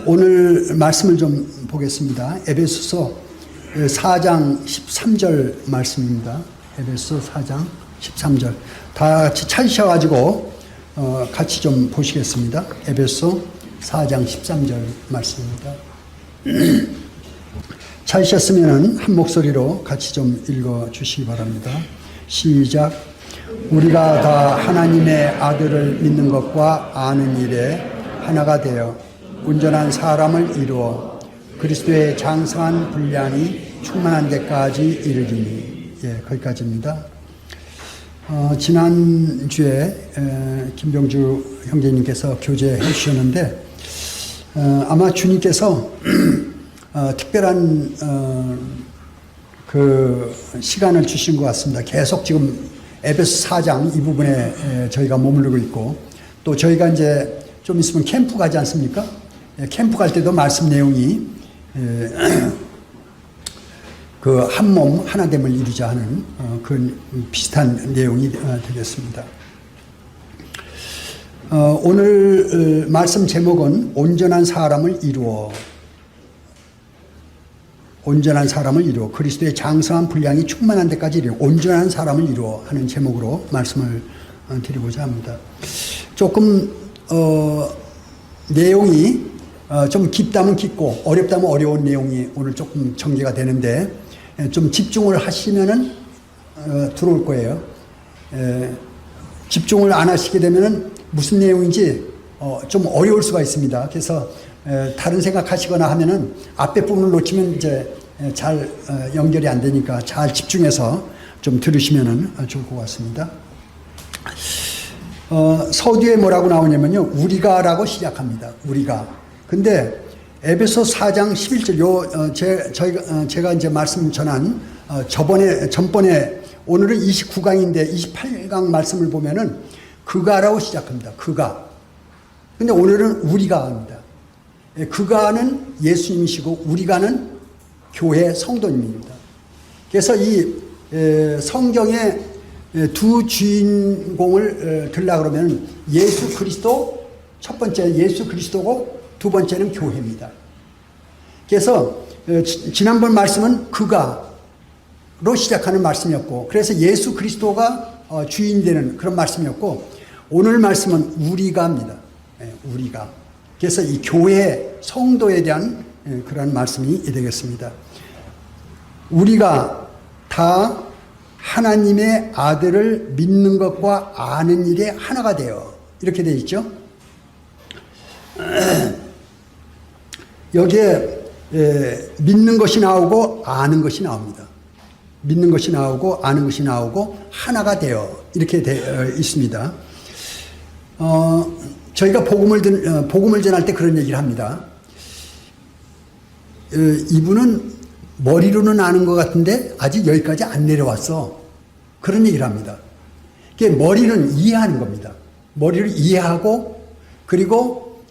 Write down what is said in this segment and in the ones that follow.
오늘 말씀을 좀 보겠습니다. 에베소서 4장 13절 말씀입니다. 에베소서 4장 13절. 다 같이 찾으셔가지고 같이 좀 보시겠습니다. 에베소 4장 13절 말씀입니다. 찾으셨으면 한 목소리로 같이 좀 읽어 주시기 바랍니다. 시작. 우리가 다 하나님의 아들을 믿는 것과 아는 일에 하나가 되어 온전한 사람을 이루어 그리스도의 장성한 분량이 충만한 데까지 이르리니. 거기까지입니다. 지난주에 김병주 형제님께서 교제해 주셨는데 아마 주님께서 특별한 그 시간을 주신 것 같습니다. 계속 지금 에베소 4장 이 부분에 저희가 머무르고 있고, 또 저희가 이제 좀 있으면 캠프 가지 않습니까? 캠프 갈 때도 말씀 내용이 그 한 몸 하나됨을 이루자 하는 그 비슷한 내용이 되겠습니다. 오늘 말씀 제목은 온전한 사람을 이루어, 온전한 사람을 이루어 그리스도의 장성한 분량이 충만한 데까지 이루어 온전한 사람을 이루어 하는 제목으로 말씀을 드리고자 합니다. 조금 내용이 좀 깊다면 깊고 어렵다면 어려운 내용이 오늘 조금 전개가 되는데 좀 집중을 하시면은 들어올 거예요. 집중을 안 하시게 되면은 무슨 내용인지 좀 어려울 수가 있습니다. 그래서 다른 생각하시거나 하면은 앞에 부분을 놓치면 이제 잘 연결이 안 되니까 잘 집중해서 좀 들으시면은 좋을 것 같습니다. 서두에 뭐라고 나오냐면요, 우리가라고 시작합니다. 우리가. 근데 에베소 4장 11절 제가 이제 말씀 전한 전번에 오늘은 29강인데 28강 말씀을 보면은 그가라고 시작합니다. 그가. 근데 오늘은 우리가입니다. 그가는 예수님이시고 우리가는 교회 성도님입니다. 그래서 이 성경의 두 주인공을 들라 그러면 예수 그리스도, 첫 번째 예수 그리스도고 두 번째는 교회입니다. 그래서 지난번 말씀은 그가로 시작하는 말씀이었고, 그래서 예수 그리스도가 주인 되는 그런 말씀이었고, 오늘 말씀은 우리가입니다. 우리가. 그래서 이 교회 성도에 대한 그런 말씀이 되겠습니다. 우리가 다 하나님의 아들을 믿는 것과 아는 일에 하나가 되어, 이렇게 되어 있죠. 여기에 믿는 것이 나오고 아는 것이 나옵니다. 믿는 것이 나오고 아는 것이 나오고 하나가 되어, 이렇게 되어 있습니다. 저희가 복음을 전할 때 그런 얘기를 합니다. 이분은 머리로는 아는 것 같은데 아직 여기까지 안 내려왔어. 그런 얘기를 합니다. 그게 머리는 이해하는 겁니다. 머리를 이해하고, 그리고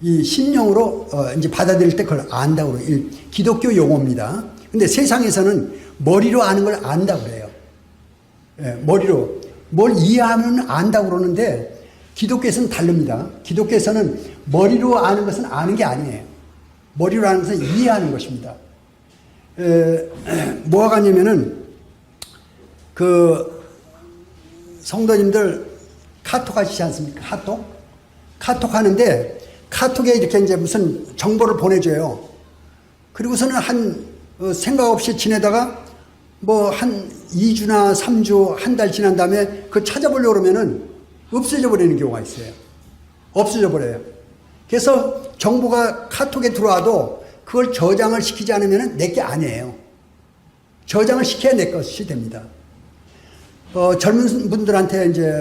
이 심령으로 이제 받아들일 때 그걸 안다고 그래요. 기독교 용어입니다. 근데 세상에서는 머리로 아는 걸 안다고 그래요. 머리로. 뭘 이해하면 안다고 그러는데 기독교에서는 다릅니다. 기독교에서는 머리로 아는 것은 아는 게 아니에요. 머리로 아는 것은 이해하는 것입니다. 뭐가 가냐면은 그 성도님들 카톡 하시지 않습니까? 카톡 하는데 카톡에 이렇게 이제 무슨 정보를 보내줘요. 그리고서는 생각 없이 지내다가 뭐 한 2주나 3주, 한 달 지난 다음에 그걸 찾아보려고 그러면은 없어져 버리는 경우가 있어요. 없어져 버려요. 그래서 정보가 카톡에 들어와도 그걸 저장을 시키지 않으면 내게 아니에요. 저장을 시켜야 내 것이 됩니다. 젊은 분들한테 이제,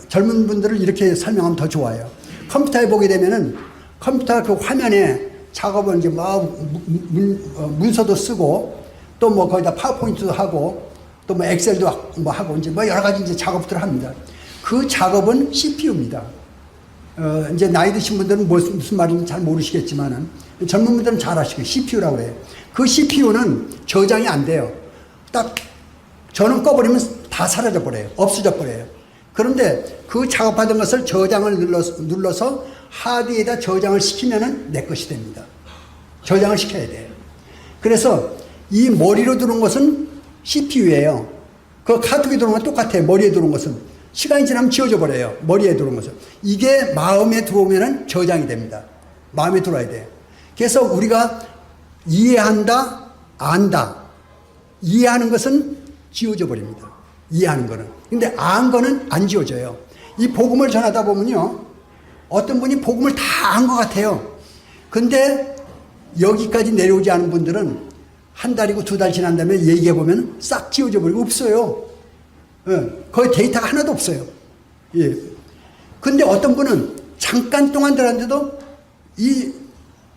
젊은 분들을 이렇게 설명하면 더 좋아요. 컴퓨터에 보게 되면은 컴퓨터 그 화면에 작업을 이제 막 문서도 쓰고 또 뭐 거기다 파워포인트도 하고 또 뭐 엑셀도 뭐 하고 이제 뭐 여러 가지 이제 작업들을 합니다. 그 작업은 CPU입니다. 이제 나이 드신 분들은 무슨 말인지 잘 모르시겠지만은 젊은 분들은 잘 아시고 CPU라고 해요. 그 CPU는 저장이 안 돼요. 딱 저는 꺼버리면 다 사라져 버려요. 없어져 버려요. 그런데 그 작업하던 것을 저장을 눌러서 하드에다 저장을 시키면은 내 것이 됩니다. 저장을 시켜야 돼요. 그래서 이 머리로 들어온 것은 CPU예요. 그 카톡에 들어온 건 똑같아요. 머리에 들어온 것은. 시간이 지나면 지워져 버려요. 머리에 들어온 것은. 이게 마음에 들어오면은 저장이 됩니다. 마음에 들어와야 돼요. 그래서 우리가 이해한다, 안다. 이해하는 것은 지워져 버립니다. 이해하는 거는. 근데 안 거는 안 지워져요. 이 복음을 전하다 보면요. 어떤 분이 복음을 다 안 것 같아요. 근데 여기까지 내려오지 않은 분들은 한 달이고 두 달 지난 다음에 얘기해 보면 싹 지워져 버리고 없어요. 예, 거의 데이터가 하나도 없어요. 예. 근데 어떤 분은 잠깐 동안 들었는데도 이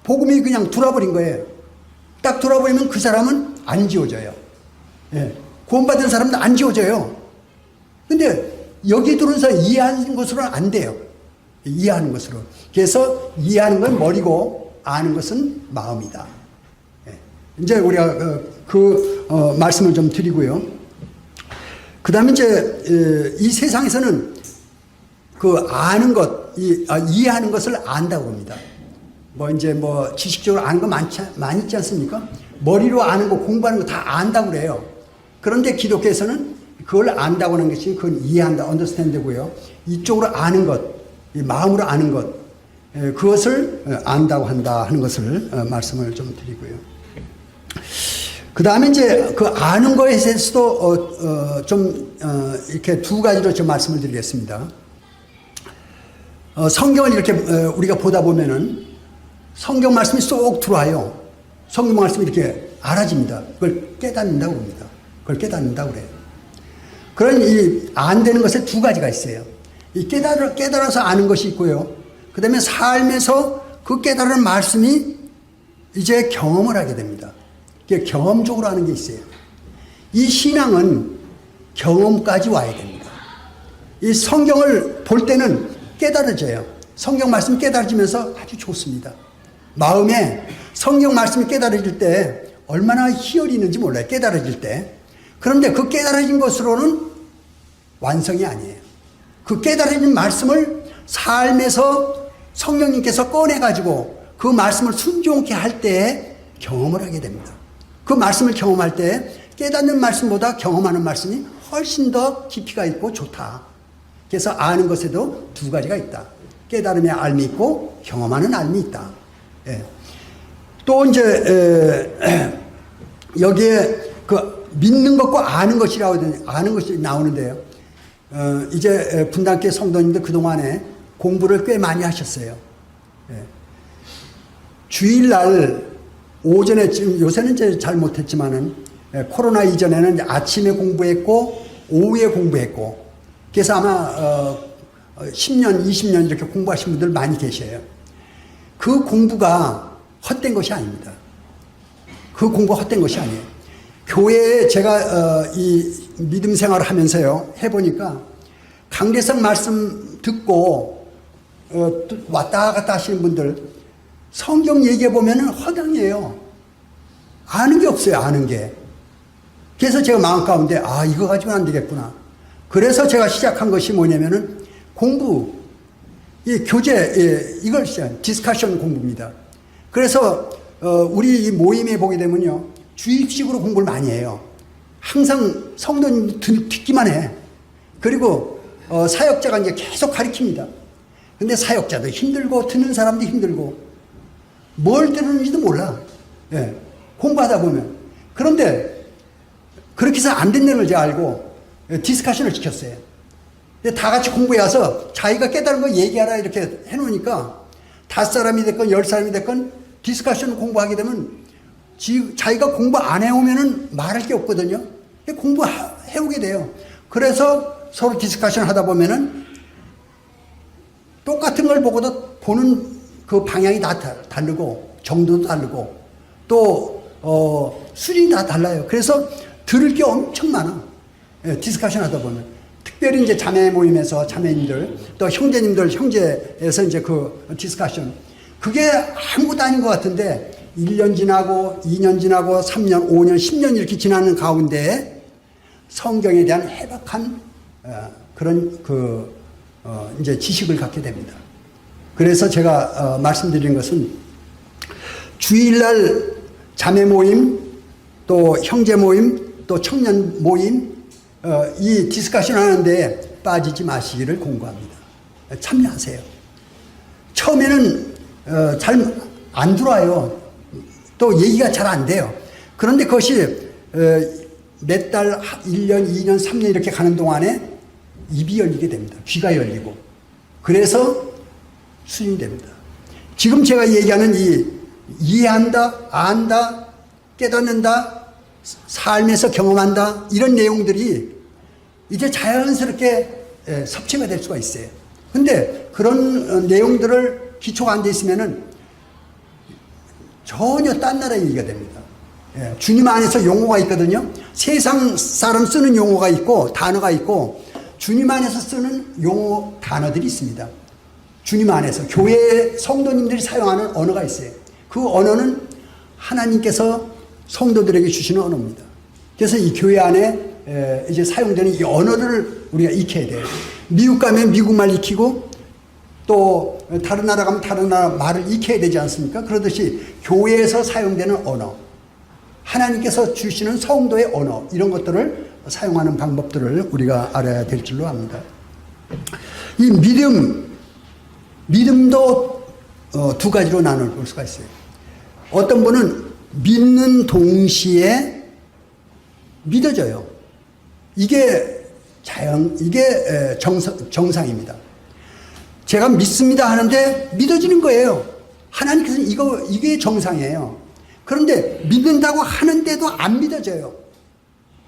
복음이 그냥 돌아버린 거예요. 딱 돌아버리면 그 사람은 안 지워져요. 예. 구원받은 사람도 안 지워져요. 근데 여기 들어온 사람 이해하는 것으로는 안 돼요. 이해하는 것으로. 그래서 이해하는 건 머리고 아는 것은 마음이다. 예. 이제 우리가 말씀을 좀 드리고요. 그 다음에 이제 이 세상에서는 그 아는 것, 이해하는 것을 안다고 합니다. 지식적으로 아는 거 많이 있지 않습니까? 머리로 아는 거, 공부하는 거 다 안다고 그래요. 그런데 기독교에서는 그걸 안다고 하는 것이 그건 이해한다, 언더스탠드고요. 이쪽으로 아는 것, 이 마음으로 아는 것, 그것을 안다고 한다 하는 것을 말씀을 좀 드리고요. 그 다음에 이제 그 아는 거에 대해서도 이렇게 두 가지로 좀 말씀을 드리겠습니다. 성경을 이렇게 우리가 보다 보면은 성경 말씀이 쏙 들어와요. 성경 말씀이 이렇게 알아집니다. 그걸 깨닫는다고 합니다. 그걸 깨닫는다고 그래요. 그런 이 안 되는 것에 두 가지가 있어요. 이 깨달아서 아는 것이 있고요. 그 다음에 삶에서 그 깨달은 말씀이 이제 경험을 하게 됩니다. 경험적으로 하는 게 있어요. 이 신앙은 경험까지 와야 됩니다. 이 성경을 볼 때는 깨달아져요. 성경 말씀이 깨달아지면서 아주 좋습니다. 마음에 성경 말씀이 깨달아질 때 얼마나 희열이 있는지 몰라요. 깨달아질 때. 그런데 그 깨달아진 것으로는 완성이 아니에요. 그 깨달아진 말씀을 삶에서 성령님께서 꺼내가지고 그 말씀을 순종케 할 때에 경험을 하게 됩니다. 그 말씀을 경험할 때 깨닫는 말씀보다 경험하는 말씀이 훨씬 더 깊이가 있고 좋다. 그래서 아는 것에도 두 가지가 있다. 깨달음의 알미 있고 경험하는 알미 있다. 예. 또 이제 여기에 그 믿는 것과 아는 것이라고 아는 것이 나오는데요. 이제 분당교회 성도님들 그동안에 공부를 꽤 많이 하셨어요. 예. 주일날 오전에 지금 요새는 이제 잘 못했지만은 코로나 이전에는 이제 아침에 공부했고 오후에 공부했고 그래서 아마 10년, 20년 이렇게 공부하신 분들 많이 계셔요. 그 공부가 헛된 것이 아닙니다. 그 공부가 헛된 것이 아니에요. 교회에 제가 이 믿음 생활을 하면서요 해보니까 강대상 말씀 듣고 왔다 갔다 하시는 분들 성경 얘기해 보면은 허당이에요. 아는 게 없어요. 아는 게. 그래서 제가 마음 가운데 이거 가지고는 안 되겠구나. 그래서 제가 시작한 것이 뭐냐면은 공부, 이 교재, 이걸 디스커션 공부입니다. 그래서 우리 이 모임에 보게 되면요 주입식으로 공부를 많이 해요. 항상 성도님 듣기만 해. 그리고 사역자가 이제 계속 가르칩니다. 근데 사역자도 힘들고 듣는 사람도 힘들고 뭘 들었는지도 몰라. 예, 공부하다 보면. 그런데 그렇게 해서 안 된다는 걸 제가 알고 디스커션을 시켰어요. 다 같이 공부해 와서 자기가 깨달은 거 얘기하라 이렇게 해놓으니까 5사람이 됐건 10사람이 됐건 디스커션 공부하게 되면 자기가 공부 안 해오면은 말할 게 없거든요. 공부해오게 돼요. 그래서 서로 디스커션 하다 보면은 똑같은 걸 보고도 보는 그 방향이 다 다르고 정도도 다르고 또 수준이 다 달라요. 그래서 들을 게 엄청 많아. 예, 디스커션 하다 보면 특별히 이제 자매 모임에서 자매님들 또 형제님들 형제에서 이제 그 디스커션 그게 아무것도 아닌 것 같은데 1년 지나고 2년 지나고 3년 5년 10년 이렇게 지나는 가운데 성경에 대한 해박한 그런 이제 지식을 갖게 됩니다. 그래서 제가 말씀드린 것은 주일날 자매 모임, 또 형제 모임, 또 청년 모임, 이 디스커션 하는데 빠지지 마시기를 공고합니다. 참여하세요. 처음에는 잘 안 들어와요. 또 얘기가 잘 안 돼요. 그런데 그것이 몇 달, 1년, 2년, 3년 이렇게 가는 동안에 입이 열리게 됩니다. 귀가 열리고. 그래서 수준이 됩니다. 지금 제가 얘기하는 이해한다, 안다, 깨닫는다, 삶에서 경험한다, 이런 내용들이 이제 자연스럽게 섭취가 될 수가 있어요. 근데 그런 내용들을 기초가 안 돼 있으면은 전혀 딴 나라 얘기가 됩니다. 주님 안에서 용어가 있거든요. 세상 사람 쓰는 용어가 있고 단어가 있고 주님 안에서 쓰는 용어 단어들이 있습니다. 주님 안에서 교회 성도님들이 사용하는 언어가 있어요. 그 언어는 하나님께서 성도들에게 주시는 언어입니다. 그래서 이 교회 안에 이제 사용되는 이 언어를 우리가 익혀야 돼요. 미국 가면 미국 말 익히고 또 다른 나라 가면 다른 나라 말을 익혀야 되지 않습니까? 그러듯이 교회에서 사용되는 언어, 하나님께서 주시는 성도의 언어, 이런 것들을 사용하는 방법들을 우리가 알아야 될 줄로 압니다. 이 믿음도 두 가지로 나눌 볼 수가 있어요. 어떤 분은 믿는 동시에 믿어져요. 이게 정상입니다. 제가 믿습니다 하는데 믿어지는 거예요. 하나님께서는 이게 정상이에요. 그런데 믿는다고 하는데도 안 믿어져요.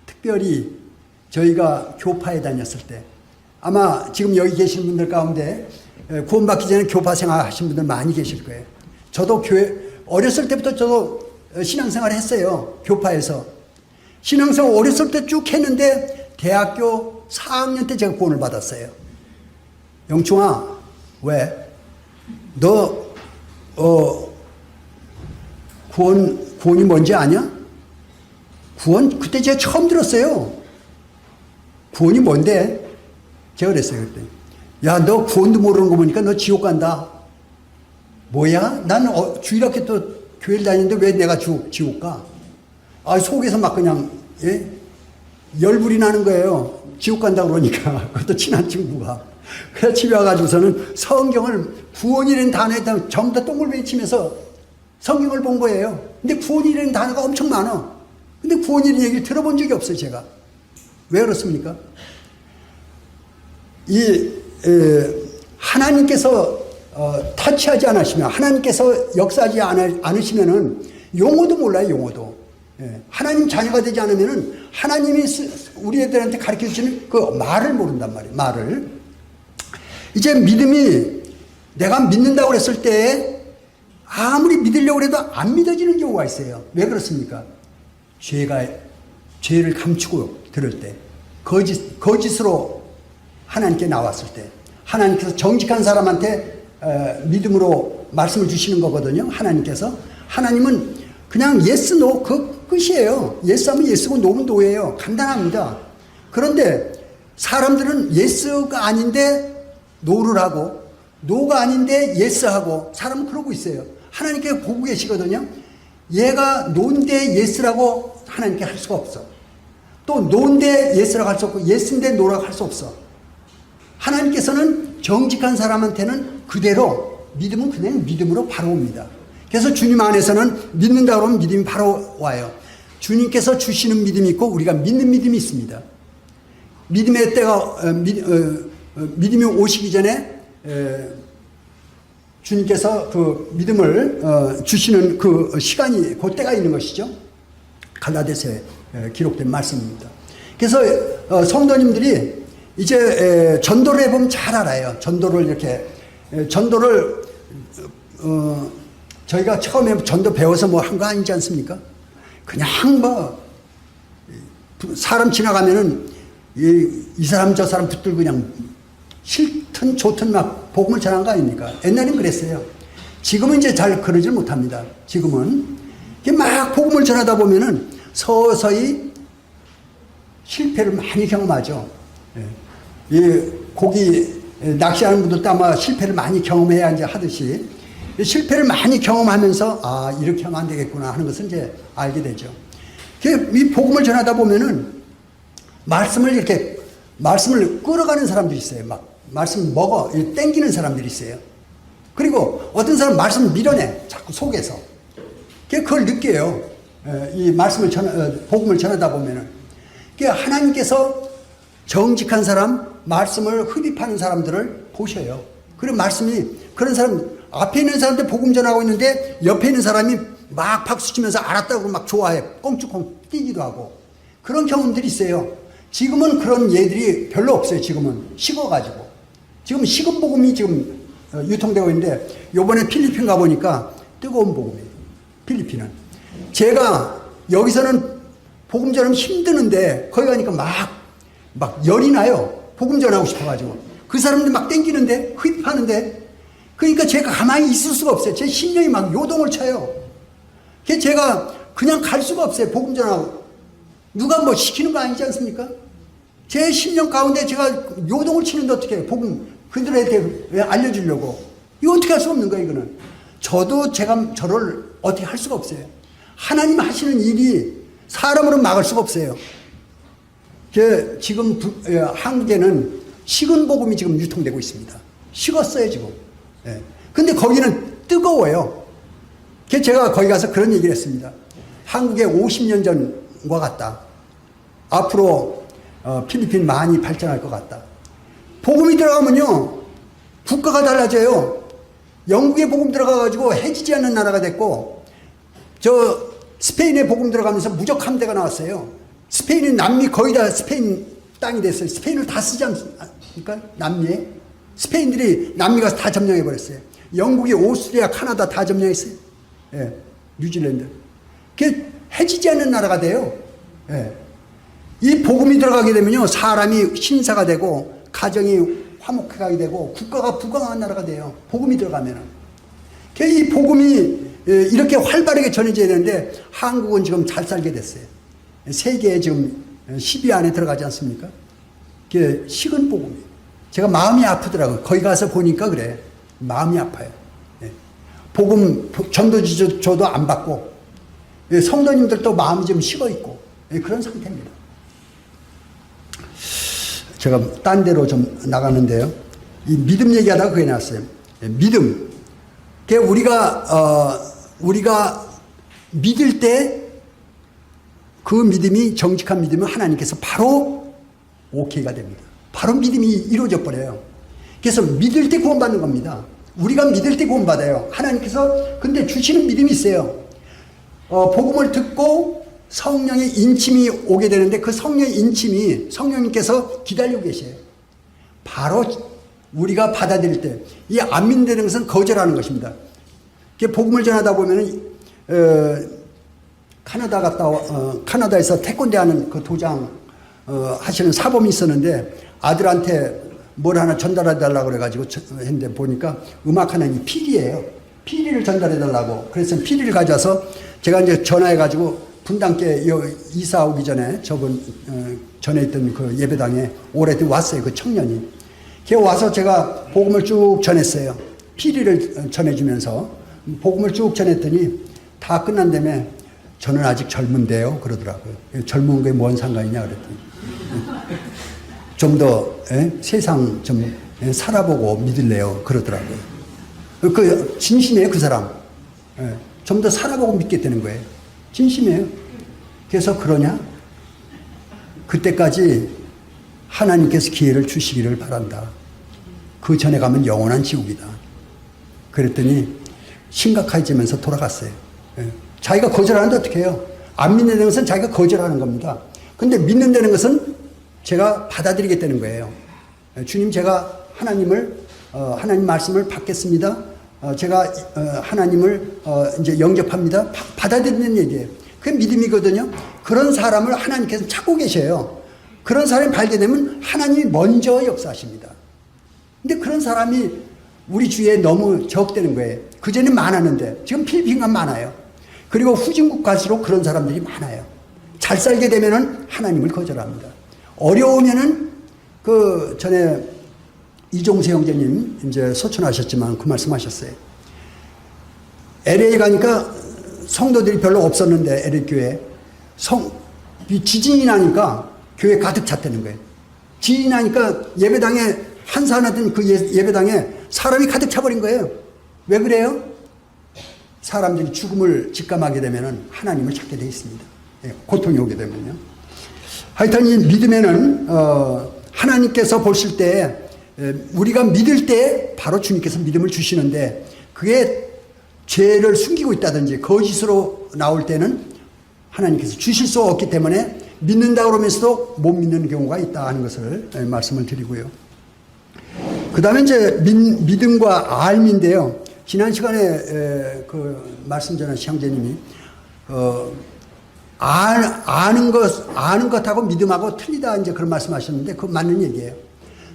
특별히 저희가 교파에 다녔을 때, 아마 지금 여기 계신 분들 가운데 구원받기 전에 교파 생활 하신 분들 많이 계실 거예요. 저도 어렸을 때부터 저도 신앙생활을 했어요. 교파에서. 신앙생활 어렸을 때 쭉 했는데 대학교 4학년 때 제가 구원을 받았어요. 영충아, 왜? 너 구원이 뭔지 아냐? 구원 그때 제가 처음 들었어요. 구원이 뭔데? 제가 그랬어요 그때. 야, 너 구원도 모르는 거 보니까 너 지옥 간다. 뭐야? 나는 주일학교 또 교회를 다니는데 왜 내가 지옥 가? 속에서 막 그냥 열불이 나는 거예요. 지옥 간다 그러니까. 그것도 친한 친구가. 그래서 집에 와가지고서는 성경을 구원이라는 단어에 전부 다 똥을 치면서 성경을 본 거예요. 근데 구원이라는 단어가 엄청 많아. 근데 구원이라는 얘기를 들어본 적이 없어요, 제가. 왜 그렇습니까? 하나님께서 터치하지 않으시면, 하나님께서 역사하지 않으시면은 용어도 몰라요, 용어도. 하나님 자녀가 되지 않으면은 하나님이 우리 애들한테 가르쳐 주시는 그 말을 모른단 말이에요, 말을. 이제 믿음이 내가 믿는다고 그랬을 때 아무리 믿으려고 해도 안 믿어지는 경우가 있어요. 왜 그렇습니까? 죄를 감추고 들을 때, 거짓으로 하나님께 나왔을 때, 하나님께서 정직한 사람한테 믿음으로 말씀을 주시는 거거든요. 하나님은 그냥 예스, 노, 그 끝이에요. 예스 하면 예스고 노면 노예요. 간단합니다. 그런데 사람들은 예스가 아닌데 노를 하고, 노가 아닌데 예스하고, 사람은 그러고 있어요. 하나님께 보고 계시거든요. 얘가 노인데 예스라고 하나님께 할 수가 없어. 또 노인데 예스라고 할 수 없고, 예스인데 노라고 할 수 없어. 하나님께서는 정직한 사람한테는 그대로, 믿음은 그냥 믿음으로 바로 옵니다. 그래서 주님 안에서는 믿는다 그러면 믿음이 바로 와요. 주님께서 주시는 믿음이 있고 우리가 믿는 믿음이 있습니다. 믿음의 때가 믿음이 오시기 전에 주님께서 그 믿음을 주시는 그 시간이, 그 때가 있는 것이죠. 갈라디아서에 기록된 말씀입니다. 그래서 성도님들이 이제 전도를 해보면 잘 알아요. 전도를 저희가 처음에 전도 배워서 뭐 한 거 아니지 않습니까? 그냥 사람 지나가면은 이 사람 저 사람 붙들고 그냥 싫든 좋든 막 복음을 전한 거 아닙니까? 옛날엔 그랬어요. 지금은 이제 잘 그러질 못합니다. 지금은 막 복음을 전하다 보면은 서서히 실패를 많이 경험하죠. 이 고기 낚시하는 분들도 아마 실패를 많이 경험해야 이제 하듯이 실패를 많이 경험하면서 아, 이렇게 하면 안 되겠구나 하는 것을 이제 알게 되죠. 이 복음을 전하다 보면은 말씀을 끌어가는 사람들이 있어요. 막 말씀 먹어 땡기는 사람들이 있어요. 그리고 어떤 사람 말씀을 밀어내 자꾸 속에서 그걸 느껴요. 이 말씀을 복음을 전하다 보면은 하나님께서 정직한 사람, 말씀을 흡입하는 사람들을 보셔요. 그런 말씀이 그런 사람 앞에 있는 사람들 복음 전하고 있는데 옆에 있는 사람이 막 박수 치면서 알았다고 막 좋아해 꽁충꽁 뛰기도 하고 그런 경험들이 있어요. 지금은 그런 예들이 별로 없어요. 지금은 식어가지고 지금 식은 복음이 지금 유통되고 있는데 요번에 필리핀 가보니까 뜨거운 복음이에요. 필리핀은 제가 여기서는 복음 전하면 힘드는데 거기 가니까 막 열이 나요. 복음 전하고 싶어가지고 그 사람들 막 땡기는데 흡입하는데 그러니까 제가 가만히 있을 수가 없어요. 제 심령이 막 요동을 쳐요. 제가 그냥 갈 수가 없어요. 복음 전하고 누가 뭐 시키는 거 아니지 않습니까? 제 심령 가운데 제가 요동을 치는데 어떻게 해요? 복음 그들한테 알려주려고 이거 어떻게 할 수 없는 거예요. 이거는 저도 제가 저를 어떻게 할 수가 없어요. 하나님 하시는 일이 사람으로 막을 수가 없어요. 지금 한국에는 식은 복음이 지금 유통되고 있습니다. 식었어요 지금. 근데 거기는 뜨거워요. 제가 거기 가서 그런 얘기를 했습니다. 한국에 50년 전과 같다. 앞으로 필리핀 많이 발전할 것 같다. 복음이 들어가면요 국가가 달라져요. 영국에 복음 들어가가지고 해지지 않는 나라가 됐고 스페인에 복음 들어가면서 무적 함대가 나왔어요. 스페인은 남미 거의 다 스페인 땅이 됐어요. 스페인을 다 쓰지 않습니까? 남미에 스페인들이 남미 가서 다 점령해 버렸어요. 영국이 오스트리아, 카나다 다 점령했어요. 뉴질랜드. 그게 해지지 않는 나라가 돼요. 이 복음이 들어가게 되면요 사람이 신사가 되고 가정이 화목하게 되고 국가가 부강한 나라가 돼요. 복음이 들어가면은. 이 복음이 이렇게 활발하게 전해져야 되는데 한국은 지금 잘 살게 됐어요. 세계에 지금 10위 안에 들어가지 않습니까? 그게 식은 복음이에요. 제가 마음이 아프더라고요. 거기 가서 보니까 그래. 마음이 아파요. 복음 전도지조도 안 받고 성도님들도 마음이 좀 식어있고 그런 상태입니다. 제가 딴 데로 좀 나가는데요. 이 믿음 얘기하다가 그게 나왔어요. 믿음. 우리가 믿을 때 그 믿음이 정직한 믿음은 하나님께서 바로 오케이가 됩니다. 바로 믿음이 이루어져 버려요. 그래서 믿을 때 구원받는 겁니다. 우리가 믿을 때 구원받아요. 하나님께서 근데 주시는 믿음이 있어요. 복음을 듣고 성령의 인침이 오게 되는데 그 성령의 인침이 성령님께서 기다리고 계세요. 바로 우리가 받아들일 때 이 안 믿는 것은 거절하는 것입니다. 복음을 전하다 보면은 카나다에서 태권도 하는 그 도장 하시는 사범이 있었는데 아들한테 뭘 하나 전달해 달라고 그래가지고 했는데 보니까 음악 하나 이 PD예요. PD를 전달해 달라고. 그래서 PD를 가져와서 제가 이제 전화해가지고 분당께 이사 오기 전에 저번 전에 있던 그 예배당에 오래된 왔어요. 그 청년이. 걔 와서 제가 복음을 쭉 전했어요. PD를 전해주면서 복음을 쭉 전했더니 다 끝난 다음에 저는 아직 젊은데요 그러더라고요. 젊은 게 뭔 상관이냐 그랬더니 좀 더 세상 좀 살아보고 믿을래요 그러더라고요. 그 진심이에요 그 사람. 좀 더 살아보고 믿겠다는 거예요. 진심이에요. 그래서 그러냐? 그때까지 하나님께서 기회를 주시기를 바란다. 그 전에 가면 영원한 지옥이다. 그랬더니 심각해지면서 돌아갔어요. 자기가 거절하는데 어떻게 해요? 안 믿는다는 것은 자기가 거절하는 겁니다. 근데 믿는다는 것은 제가 받아들이겠다는 거예요. 주님 제가 하나님 말씀을 받겠습니다. 제가 하나님을 이제 영접합니다. 받아들이는 얘기예요. 그게 믿음이거든요. 그런 사람을 하나님께서 찾고 계셔요. 그런 사람이 발견되면 하나님이 먼저 역사하십니다. 근데 그런 사람이 우리 주위에 너무 적대는 거예요. 그전에 많았는데 지금 필리핀가 많아요. 그리고 후진국 갈수록 그런 사람들이 많아요. 잘 살게 되면은 하나님을 거절합니다. 어려우면은 그 전에 이종세 형제님 이제 소천하셨지만 그 말씀하셨어요. LA 가니까 성도들이 별로 없었는데 LA 교회 지진이 나니까 교회 가득 찼다는 거예요. 지진이 나니까 예배당에 한산하던 그 예배당에 사람이 가득 차버린 거예요. 왜 그래요? 사람들이 죽음을 직감하게 되면 하나님을 찾게 되어 있습니다. 고통이 오게 되면요. 하여튼 이 믿음에는 하나님께서 보실 때 우리가 믿을 때 바로 주님께서 믿음을 주시는데 그게 죄를 숨기고 있다든지 거짓으로 나올 때는 하나님께서 주실 수 없기 때문에 믿는다 그러면서도 못 믿는 경우가 있다 하는 것을 말씀을 드리고요. 그 다음에 이제 믿음과 알미인데요. 지난 시간에 그 말씀 전하신 형제님이 아는 것하고 믿음하고 틀리다 이제 그런 말씀하셨는데 그거 맞는 얘기예요.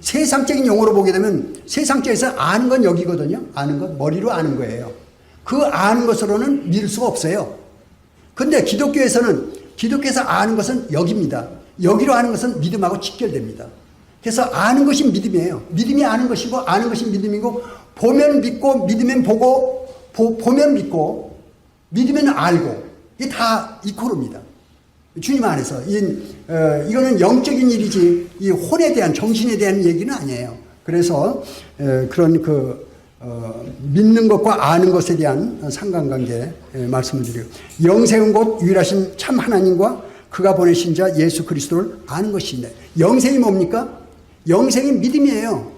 세상적인 용어로 보게 되면 세상적에서 아는 건 여기거든요. 아는 건 머리로 아는 거예요. 그 아는 것으로는 믿을 수가 없어요. 근데 기독교에서 아는 것은 여기입니다. 여기로 아는 것은 믿음하고 직결됩니다. 그래서 아는 것이 믿음이에요. 믿음이 아는 것이고 아는 것이 믿음이고 보면 믿고 믿으면 보고 보면 믿고 믿으면 알고 이게 다 이코르입니다. 주님 안에서 이거는 영적인 일이지 이 혼에 대한 정신에 대한 얘기는 아니에요. 그래서 그런 믿는 것과 아는 것에 대한 상관관계 말씀을 드려요. 영생은 곧 유일하신 참 하나님과 그가 보내신 자 예수 그리스도를 아는 것인데 영생이 뭡니까? 영생이 믿음이에요.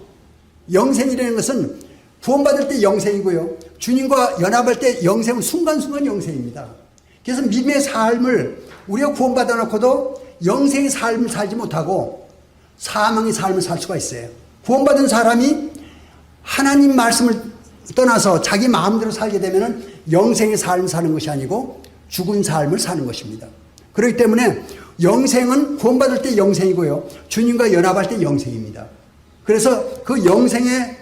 영생이라는 것은 구원받을 때 영생이고요. 주님과 연합할 때 영생은 순간순간 영생입니다. 그래서 믿음의 삶을 우리가 구원받아 놓고도 영생의 삶을 살지 못하고 사망의 삶을 살 수가 있어요. 구원받은 사람이 하나님 말씀을 떠나서 자기 마음대로 살게 되면 영생의 삶을 사는 것이 아니고 죽은 삶을 사는 것입니다. 그렇기 때문에 영생은 구원받을 때 영생이고요. 주님과 연합할 때 영생입니다. 그래서 그 영생의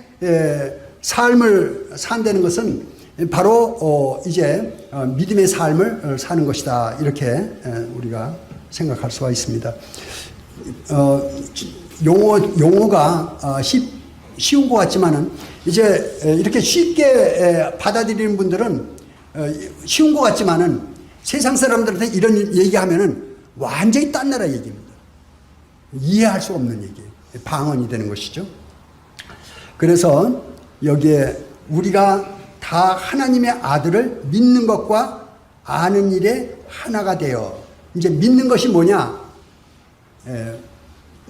삶을 산다는 것은 바로 이제 믿음의 삶을 사는 것이다. 이렇게 우리가 생각할 수가 있습니다. 용어가 쉬운 것 같지만은 이제 이렇게 쉽게 받아들이는 분들은 쉬운 것 같지만은 세상 사람들한테 이런 얘기하면은 완전히 딴 나라 얘기입니다. 이해할 수 없는 얘기, 방언이 되는 것이죠. 그래서 여기에 우리가 다 하나님의 아들을 믿는 것과 아는 일에 하나가 되어 이제 믿는 것이 뭐냐?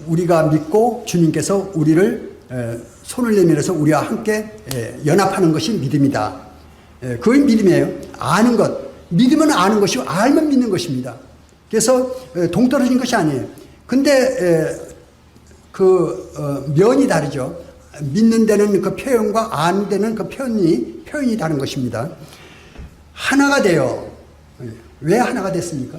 우리가 믿고 주님께서 우리를 손을 내밀어서 우리와 함께 연합하는 것이 믿음이다. 그게 믿음이에요. 아는 것. 믿으면 아는 것이고 알면 믿는 것입니다. 그래서 동떨어진 것이 아니에요. 근데 면이 다르죠. 믿는 데는 그 표현과 아는 데는 그 표현이 다른 것입니다. 하나가 돼요. 왜 하나가 됐습니까?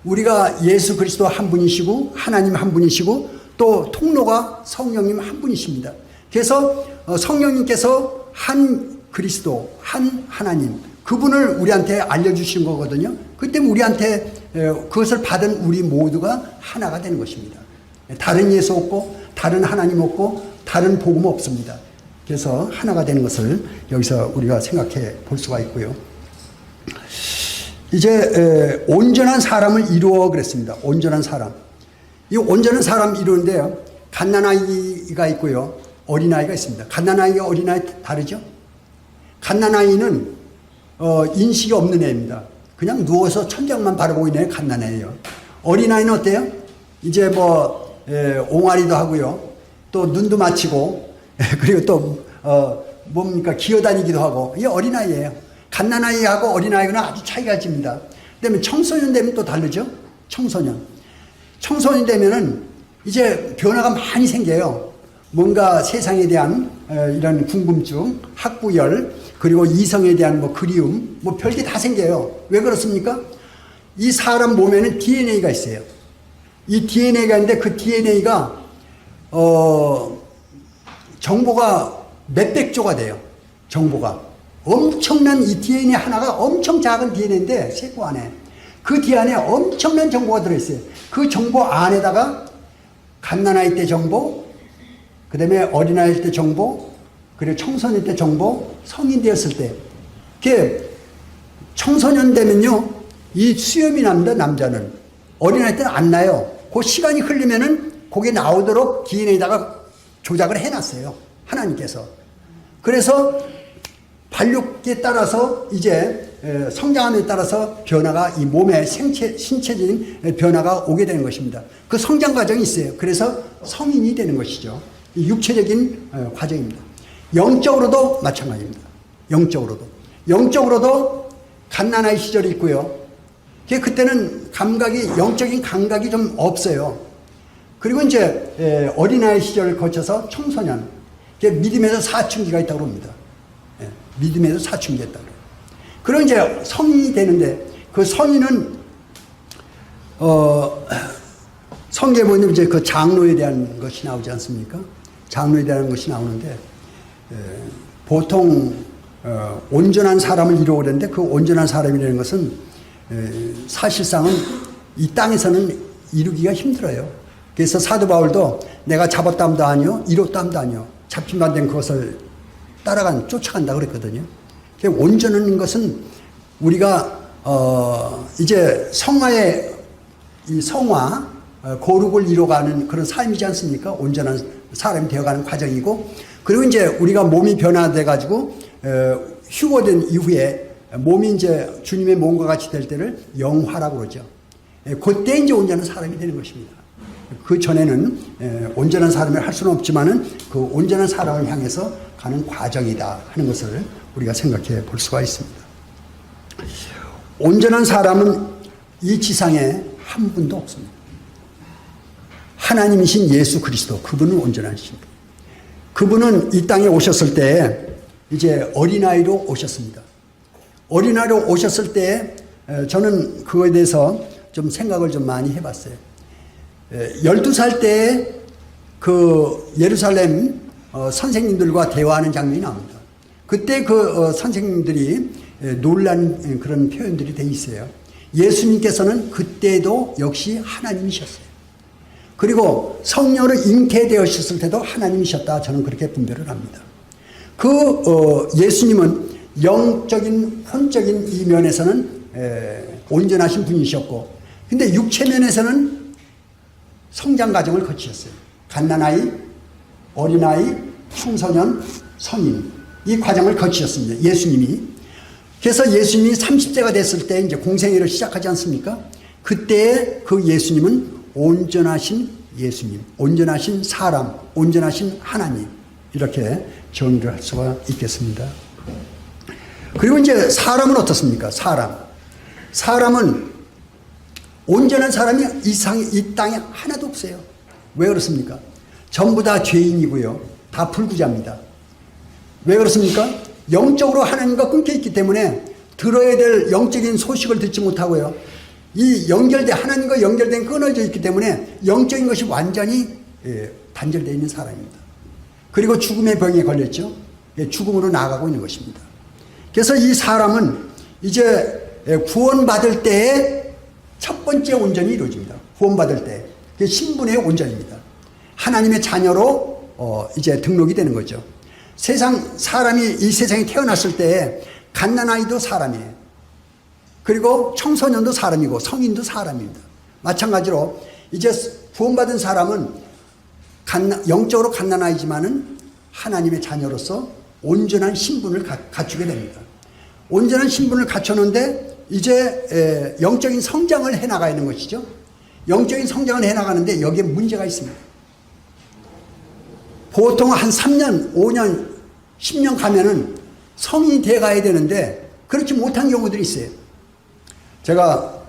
우리가 예수 그리스도 한 분이시고 하나님 한 분이시고 또 통로가 성령님 한 분이십니다. 그래서 성령님께서 한 그리스도, 한 하나님 그분을 우리한테 알려주신 거거든요. 그 때문에 우리한테 그것을 받은 우리 모두가 하나가 되는 것입니다. 다른 예수 없고 다른 하나님 없고 다른 복음 없습니다. 그래서 하나가 되는 것을 여기서 우리가 생각해 볼 수가 있고요. 이제 온전한 사람을 이루어 그랬습니다. 온전한 사람. 이 온전한 사람 이루는데요. 갓난아이가 있고요. 어린아이가 있습니다. 갓난아이와 어린아이 다르죠? 갓난아이는 인식이 없는 애입니다. 그냥 누워서 천장만 바라보고 있는 애 갓난아이예요. 어린아이는 어때요? 이제 옹알이도 하고요. 또 눈도 맞히고 그리고 또 뭡니까 기어다니기도 하고 이게 어린아이예요. 갓난아이하고 어린아이는 아주 차이가 집니다. 그다음에 청소년 되면 또 다르죠. 청소년이 되면은 이제 변화가 많이 생겨요. 뭔가 세상에 대한 이런 궁금증, 학구열, 그리고 이성에 대한 그리움, 별게 다 생겨요. 왜 그렇습니까? 이 사람 몸에는 DNA가 있어요. 이 DNA가 있는데 그 DNA가 정보가 몇백 조가 돼요. 정보가. 엄청난 이 DNA 하나가 엄청 작은 DNA인데 세포 안에. 그 DNA 안에 엄청난 정보가 들어있어요. 그 정보 안에다가 갓난아이 때 정보, 그 다음에 어린아이 때 정보, 그리고 청소년 때 정보, 성인 되었을 때. 이게 청소년 되면요, 이 수염이 납니다, 남자는. 어린아이 때는 안 나요. 그 시간이 흐르면은 그게 나오도록 DNA에다가 조작을 해놨어요. 하나님께서. 그래서 발육에 따라서 이제 성장함에 따라서 변화가 이 몸의 신체적인 변화가 오게 되는 것입니다. 그 성장 과정이 있어요. 그래서 성인이 되는 것이죠. 육체적인 과정입니다. 영적으로도 마찬가지입니다. 영적으로도 갓난아이 시절이 있고요. 그때는 영적인 감각이 좀 없어요. 그리고 이제 어린아이 시절을 거쳐서 청소년, 믿음에서 사춘기가 있다고 합니다. 믿음에서 사춘기가 있다고 그래요. 그리고 이제 성인이 되는데, 그 성인은 성경에 보면 이제 그 장로에 대한 것이 나오지 않습니까? 장로에 대한 것이 나오는데, 보통 온전한 사람을 이루어오는데, 그 온전한 사람이라는 것은 사실상은 이 땅에서는 이루기가 힘들어요. 그래서 사도 바울도 내가 잡았다함도 아니요, 이뤘다함도 아니요, 잡힌 된 그것을 쫓아간다 그랬거든요. 온전한 것은 우리가 이제 성화, 거룩을 이뤄가는 그런 삶이지 않습니까? 온전한 사람이 되어가는 과정이고, 그리고 이제 우리가 몸이 변화돼 가지고 휴거된 이후에 몸이 이제 주님의 몸과 같이 될 때를 영화라고 그러죠. 그때 이제 온전한 사람이 되는 것입니다. 그 전에는 온전한 사람을 할 수는 없지만은 그 온전한 사람을 향해서 가는 과정이다 하는 것을 우리가 생각해 볼 수가 있습니다. 온전한 사람은 이 지상에 한 분도 없습니다. 하나님이신 예수 그리스도, 그분은 온전하신 분. 그분은 이 땅에 오셨을 때 이제 어린아이로 오셨습니다. 어린아이로 오셨을 때 저는 그거에 대해서 좀 생각을 좀 많이 해봤어요. 12살 때 그 예루살렘 선생님들과 대화하는 장면이 나옵니다. 그때 그 선생님들이 놀란 그런 표현들이 돼 있어요. 예수님께서는 그때도 역시 하나님이셨어요. 그리고 성령으로 잉태되었을 때도 하나님이셨다. 저는 그렇게 분별을 합니다. 예수님은 영적인, 혼적인 이 면에서는 온전하신 분이셨고, 근데 육체면에서는 성장 과정을 거치셨어요. 갓난아이, 어린아이, 청소년, 성인, 이 과정을 거치셨습니다. 예수님이. 그래서 예수님이 30세가 됐을 때 이제 공생애를 시작하지 않습니까? 그때 그 예수님은 온전하신 예수님, 온전하신 사람, 온전하신 하나님, 이렇게 정의를 할 수가 있겠습니다. 그리고 이제 사람은 어떻습니까? 사람은 온전한 사람이 이 땅에 하나도 없어요. 왜 그렇습니까? 전부 다 죄인이고요. 다 불구자입니다. 왜 그렇습니까? 영적으로 하나님과 끊겨 있기 때문에 들어야 될 영적인 소식을 듣지 못하고요. 하나님과 연결된 끊어져 있기 때문에 영적인 것이 완전히 단절되어 있는 사람입니다. 그리고 죽음의 병에 걸렸죠. 죽음으로 나아가고 있는 것입니다. 그래서 이 사람은 이제 구원받을 때에 첫 번째 온전이 이루어집니다. 구원받을 때. 그게 신분의 온전입니다. 하나님의 자녀로 이제 등록이 되는 거죠. 사람이 이 세상에 태어났을 때 갓난아이도 사람이에요. 그리고 청소년도 사람이고 성인도 사람입니다. 마찬가지로 이제 구원받은 사람은 영적으로 갓난아이지만은 하나님의 자녀로서 온전한 신분을 갖추게 됩니다. 온전한 신분을 갖췄는데 이제 영적인 성장을 해나가야 하는 것이죠. 영적인 성장을 해나가는데 여기에 문제가 있습니다. 보통 한 3년, 5년, 10년 가면은 성인이 돼 가야 되는데 그렇지 못한 경우들이 있어요. 제가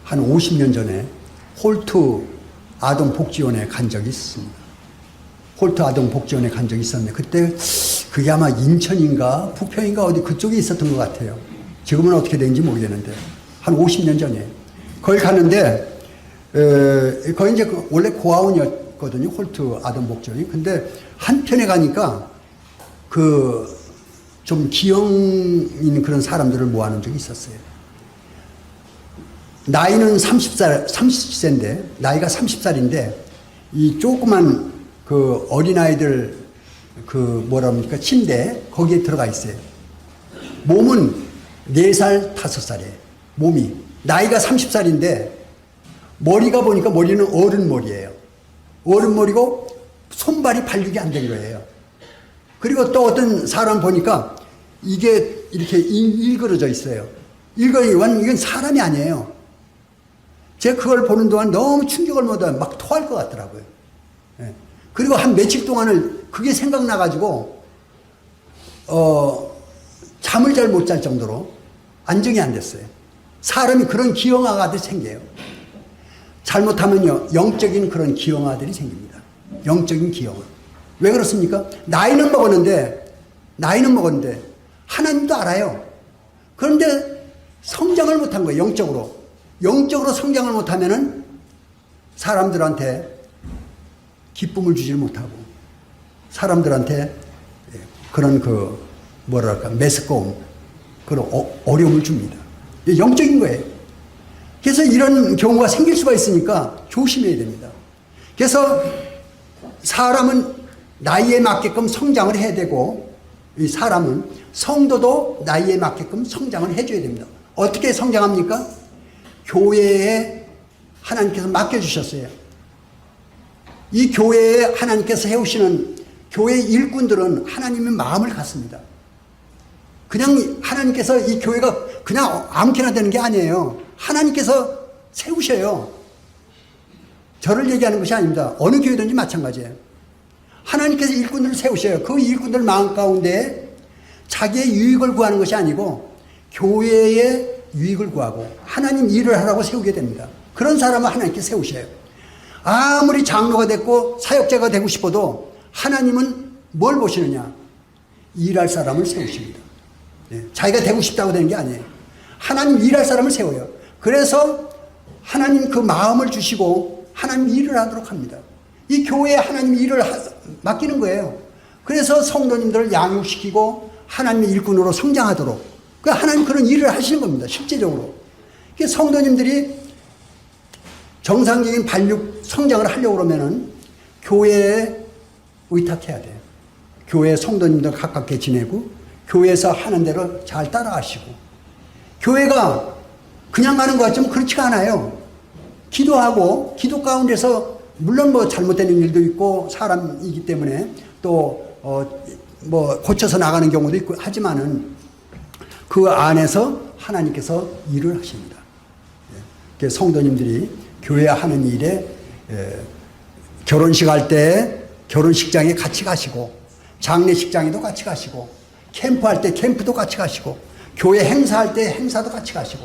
한 50년 전에 홀트 아동복지원에 간 적이 있습니다. 홀트 아동복지원에 간 적이 있었는데 그때 그게 아마 인천인가 부평인가 어디 그쪽에 있었던 것 같아요. 지금은 어떻게 되는지 모르겠는데 한 50년 전에 거기 갔는데 거기 이제 원래 고아원이었거든요. 홀트 아동복지원이. 근데 한편에 가니까 좀 기형인 그런 사람들을 모아놓은 적이 있었어요. 나이는 30세인데, 나이가 30살인데, 이 조그만 그 어린아이들 그 뭐랍니까? 침대, 거기에 들어가 있어요. 몸은 4살, 5살이에요. 몸이. 나이가 30살인데, 머리가 보니까 머리는 어른 머리예요. 어른 머리고, 손발이 발육이 안 된 거예요. 그리고 또 어떤 사람 보니까, 이게 이렇게 일그러져 있어요. 이건 사람이 아니에요. 제가 그걸 보는 동안 너무 충격을 받아 막 토할 것 같더라고요. 예. 그리고 한 며칠 동안을 그게 생각나가지고, 잠을 잘 못 잘 정도로 안정이 안 됐어요. 사람이 그런 기형아가들이 생겨요. 잘못하면요, 영적인 그런 기형아들이 생깁니다. 영적인 기형아. 왜 그렇습니까? 나이는 먹었는데, 하나님도 알아요. 그런데 성장을 못한 거예요, 영적으로. 영적으로 성장을 못하면은 사람들한테 기쁨을 주질 못하고, 사람들한테 그런 메스꺼움, 그런 어려움을 줍니다. 영적인 거예요. 그래서 이런 경우가 생길 수가 있으니까 조심해야 됩니다. 그래서 사람은 나이에 맞게끔 성장을 해야 되고, 이 사람은 성도도 나이에 맞게끔 성장을 해줘야 됩니다. 어떻게 성장합니까? 교회에 하나님께서 맡겨주셨어요. 이 교회에 하나님께서 해오시는 교회 일꾼들은 하나님의 마음을 갖습니다. 그냥 하나님께서 이 교회가 그냥 아무렇게나 되는 게 아니에요. 하나님께서 세우셔요. 저를 얘기하는 것이 아닙니다. 어느 교회든지 마찬가지예요. 하나님께서 일꾼들을 세우셔요. 그 일꾼들 마음 가운데 자기의 유익을 구하는 것이 아니고 교회의 유익을 구하고 하나님 일을 하라고 세우게 됩니다. 그런 사람을 하나님께 세우셔요. 아무리 장로가 됐고 사역자가 되고 싶어도 하나님은 뭘 보시느냐? 일할 사람을 세우십니다. 자기가 되고 싶다고 되는 게 아니에요. 하나님 일할 사람을 세워요. 그래서 하나님 그 마음을 주시고 하나님 일을 하도록 합니다. 이 교회에 하나님 일을 맡기는 거예요. 그래서 성도님들을 양육시키고 하나님의 일꾼으로 성장하도록, 하나님 그런 일을 하시는 겁니다. 실제적으로. 성도님들이 정상적인 발육 성장을 하려고 그러면은 교회에 의탁해야 돼요. 교회 성도님들 가깝게 지내고 교회에서 하는 대로 잘 따라하시고, 교회가 그냥 가는 것 같지만 그렇지가 않아요. 기도하고 기도 가운데서 물론 잘못되는 일도 있고 사람이기 때문에 또 고쳐서 나가는 경우도 있고 하지만은 그 안에서 하나님께서 일을 하십니다. 성도님들이 교회 하는 일에 결혼식 할 때 결혼식장에 같이 가시고, 장례식장에도 같이 가시고, 캠프할 때 캠프도 같이 가시고, 교회 행사할 때 행사도 같이 가시고.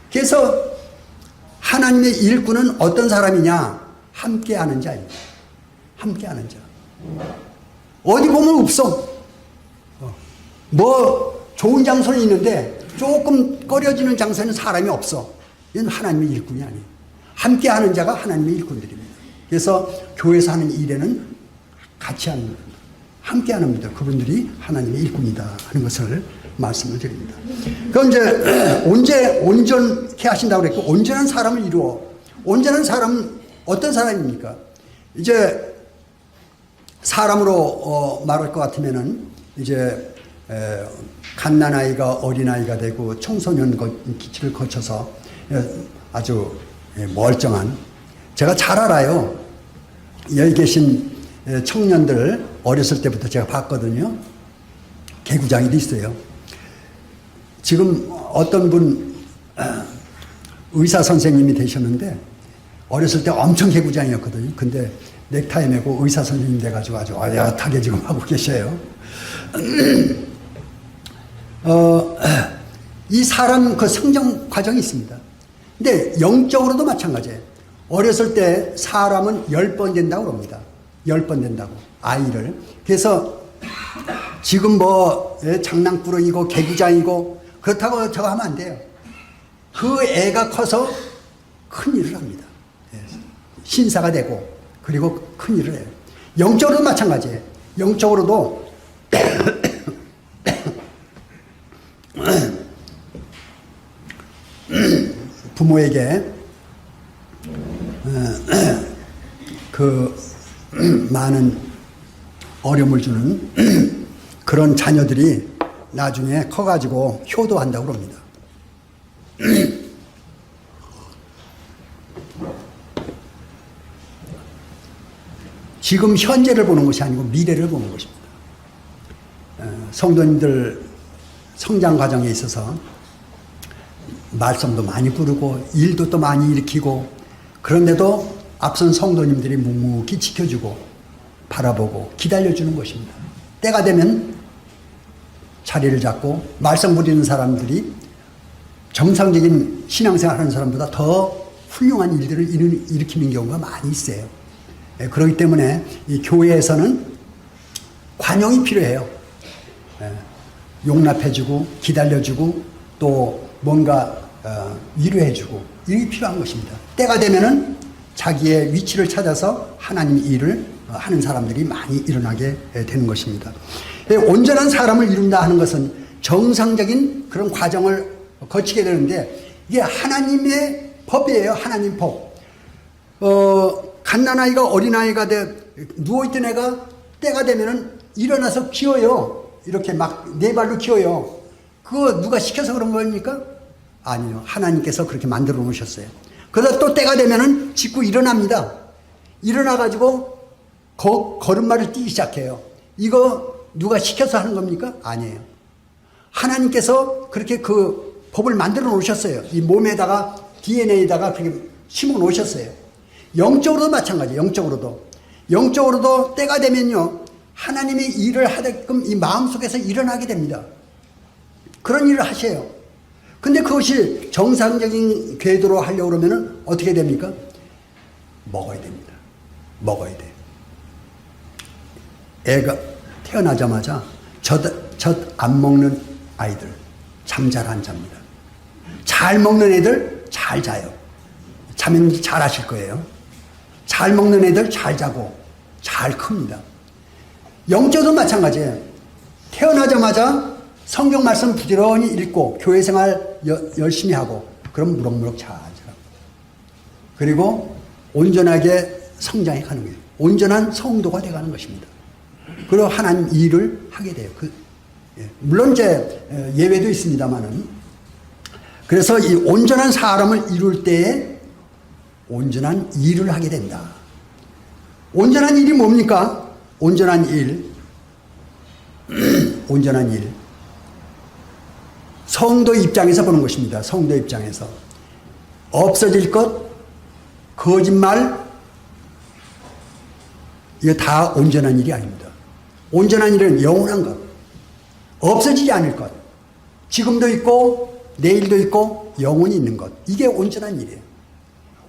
그래서 하나님의 일꾼은 어떤 사람이냐? 함께하는 자입니다. 함께하는 자. 어디 보면 없어. 좋은 장소는 있는데 조금 꺼려지는 장소에는 사람이 없어. 이건 하나님의 일꾼이 아니에요. 함께하는 자가 하나님의 일꾼들입니다. 그래서 교회에서 하는 일에는 같이 하는 겁니다. 함께하는 분들, 그분들이 하나님의 일꾼이다 하는 것을 말씀을 드립니다. 그럼 이제 언제 온전케 하신다고 그랬고, 온전한 사람을 이루어. 온전한 사람은 어떤 사람입니까? 이제 사람으로 말할 것 같으면은 이제 갓난아이가 어린아이가 되고 청소년 기치를 거쳐서 아주 멀쩡한, 제가 잘 알아요. 여기 계신 청년들 어렸을 때부터 제가 봤거든요. 개구장이도 있어요. 지금 어떤 분 의사 선생님이 되셨는데 어렸을 때 엄청 개구장이었거든요. 근데 넥타이 메고 의사 선생님 돼가지고 아주 어엿하게 지금 하고 계셔요. 이 사람 그 성장 과정이 있습니다. 근데 영적으로도 마찬가지예요. 어렸을 때 사람은 10번 된다고 합니다. 10번 된다고, 아이를. 그래서 지금 장난꾸러기고 개구장이고 그렇다고 저거 하면 안 돼요. 그 애가 커서 큰 일을 합니다. 신사가 되고 그리고 큰 일을 해요. 영적으로도 마찬가지예요. 영적으로도 부모에게 그 많은 어려움을 주는 그런 자녀들이 나중에 커가지고 효도한다고 그럽니다. 지금 현재를 보는 것이 아니고 미래를 보는 것입니다. 성도님들 성장 과정에 있어서 말썽도 많이 부르고 일도 또 많이 일으키고, 그런데도 앞선 성도님들이 묵묵히 지켜주고 바라보고 기다려주는 것입니다. 때가 되면 자리를 잡고 말썽 부리는 사람들이 정상적인 신앙생활 하는 사람보다 더 훌륭한 일들을 일으키는 경우가 많이 있어요. 그렇기 때문에 이 교회에서는 관용이 필요해요. 용납해주고 기다려주고 또 뭔가 위로해주고, 이게 필요한 것입니다. 때가 되면은 자기의 위치를 찾아서 하나님 일을 하는 사람들이 많이 일어나게 되는 것입니다. 온전한 사람을 이룬다 하는 것은 정상적인 그런 과정을 거치게 되는데, 이게 하나님의 법이에요. 하나님 법. 갓난아이가 어린아이가 누워있던 애가 때가 되면은 일어나서 기어요. 이렇게 막 네 발로 기어요. 그거 누가 시켜서 그런 겁니까? 아니요. 하나님께서 그렇게 만들어 놓으셨어요. 그러다 또 때가 되면은 짓고 일어납니다. 일어나가지고 걸음마를 뛰기 시작해요. 이거 누가 시켜서 하는 겁니까? 아니에요. 하나님께서 그렇게 그 법을 만들어 놓으셨어요. 이 몸에다가 DNA에다가 그렇게 심어 놓으셨어요. 영적으로도 마찬가지예요. 영적으로도 때가 되면요, 하나님의 일을 하게끔 이 마음속에서 일어나게 됩니다. 그런 일을 하셔요. 근데 그것이 정상적인 궤도로 하려고 그러면 어떻게 됩니까? 먹어야 됩니다. 먹어야 돼요. 애가 태어나자마자 젖 안 먹는 아이들 잠 잘 안 잡니다. 잘 먹는 애들 잘 자요. 자면 잘 하실 거예요. 잘 먹는 애들 잘 자고 잘 큽니다. 영적도 마찬가지예요. 태어나자마자 성경 말씀 부지런히 읽고 교회 생활 열심히 하고, 그럼 무럭무럭 잘 자라고, 그리고 온전하게 성장해 가는 거예요. 온전한 성도가 돼 가는 것입니다. 그리고 하나님 일을 하게 돼요. 물론 이제 예외도 있습니다만은, 그래서 이 온전한 사람을 이룰 때에 온전한 일을 하게 된다. 온전한 일이 뭡니까? 온전한 일. 온전한 일. 성도 입장에서 보는 것입니다. 성도 입장에서. 없어질 것, 거짓말, 이거 다 온전한 일이 아닙니다. 온전한 일은 영원한 것. 없어지지 않을 것. 지금도 있고, 내일도 있고, 영원히 있는 것. 이게 온전한 일이에요.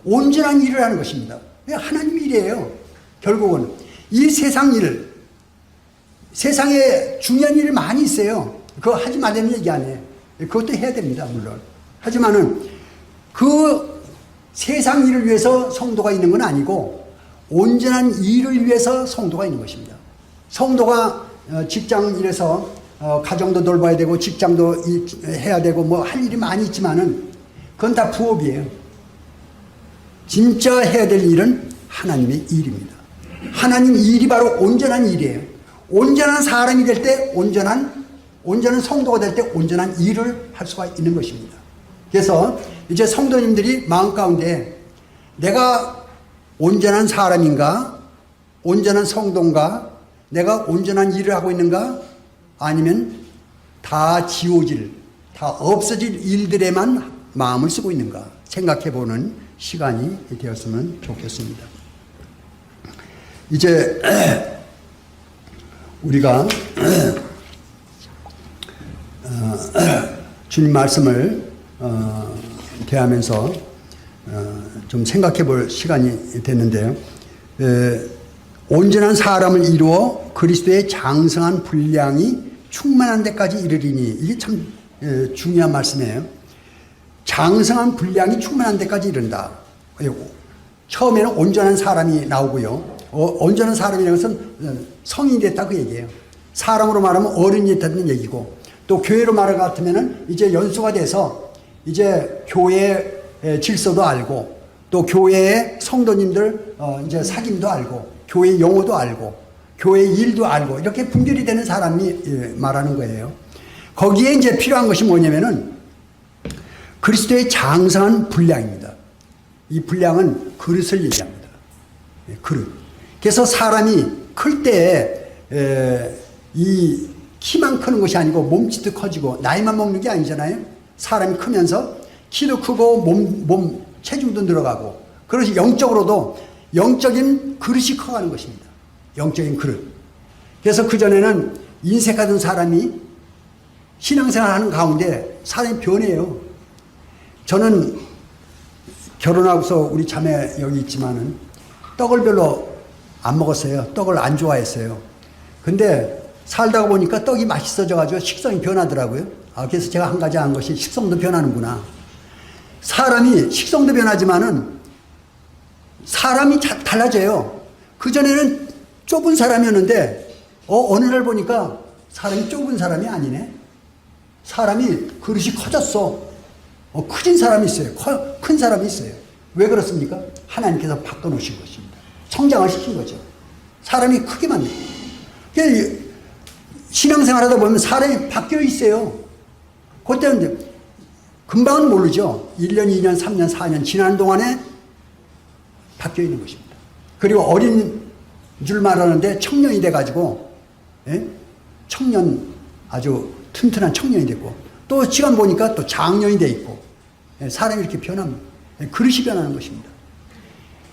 온전한 일을 하는 것입니다. 하나님 일이에요. 결국은. 이 세상 일, 세상에 중요한 일이 많이 있어요. 그거 하지 말라는 얘기 아니에요. 그것도 해야 됩니다, 물론. 하지만은 그 세상 일을 위해서 성도가 있는 건 아니고, 온전한 일을 위해서 성도가 있는 것입니다. 성도가 직장 일에서 가정도 돌봐야 되고 직장도 해야 되고 뭐 할 일이 많이 있지만은 그건 다 부업이에요. 진짜 해야 될 일은 하나님의 일입니다. 하나님 일이 바로 온전한 일이에요. 온전한 사람이 될 때 온전한 성도가 될 때 온전한 일을 할 수가 있는 것입니다. 그래서 이제 성도님들이 마음 가운데 내가 온전한 사람인가? 온전한 성도인가? 내가 온전한 일을 하고 있는가? 아니면 다 지워질, 다 없어질 일들에만 마음을 쓰고 있는가? 생각해보는 시간이 되었으면 좋겠습니다. 이제 우리가 주님 말씀을 대하면서 좀 생각해 볼 시간이 됐는데요. 온전한 사람을 이루어 그리스도의 장성한 분량이 충만한 데까지 이르리니, 이게 참 중요한 말씀이에요. 장성한 분량이 충만한 데까지 이른다. 처음에는 온전한 사람이 나오고요. 온전한 사람이라는 것은 성인이 됐다 그 얘기예요. 사람으로 말하면 어른이 됐다는 얘기고, 또 교회로 말할 것 같으면은 이제 연수가 돼서 이제 교회에 질서도 알고 또 교회의 성도님들 이제 사귐도 알고 교회 용어도 알고 교회 일도 알고 이렇게 분별이 되는 사람이 말하는 거예요. 거기에 이제 필요한 것이 뭐냐면은 그리스도의 장성한 분량입니다. 이 분량은 그릇을 얘기합니다. 그릇. 그래서 사람이 클 때에 이 키만 크는 것이 아니고 몸집도 커지고 나이만 먹는 게 아니잖아요. 사람이 크면서 키도 크고 몸 체중도 늘어가고 그것이 영적으로도 영적인 그릇이 커가는 것입니다. 영적인 그릇. 그래서 그전에는 인색하던 사람이 신앙생활하는 가운데 사람이 변해요. 저는 결혼하고서 우리 자매 여기 있지만은 떡을 별로 안 먹었어요. 떡을 안 좋아했어요. 근데 살다가 보니까 떡이 맛있어져가지고 식성이 변하더라고요. 그래서 제가 한 가지 한 것이 식성도 변하는구나. 사람이 식성도 변하지만은 사람이 달라져요. 그전에는 좁은 사람이었는데 어느 날 보니까 사람이 좁은 사람이 아니네. 사람이 그릇이 커졌어. 커진 사람이 있어요. 큰 사람이 있어요. 왜 그렇습니까? 하나님께서 바꿔놓으신 것입니다. 성장을 시킨 거죠. 사람이 크게 만든 거예요. 신앙생활 하다 보면 사람이 바뀌어 있어요. 그때는 금방은 모르죠. 1년, 2년, 3년, 4년 지나는 동안에 바뀌어 있는 것입니다. 그리고 어린 줄 말하는데 청년이 돼가지고 청년 아주 튼튼한 청년이 됐고 또 시간 보니까 또 장년이 돼 있고 사람이 이렇게 변합니다. 그릇이 변하는 것입니다.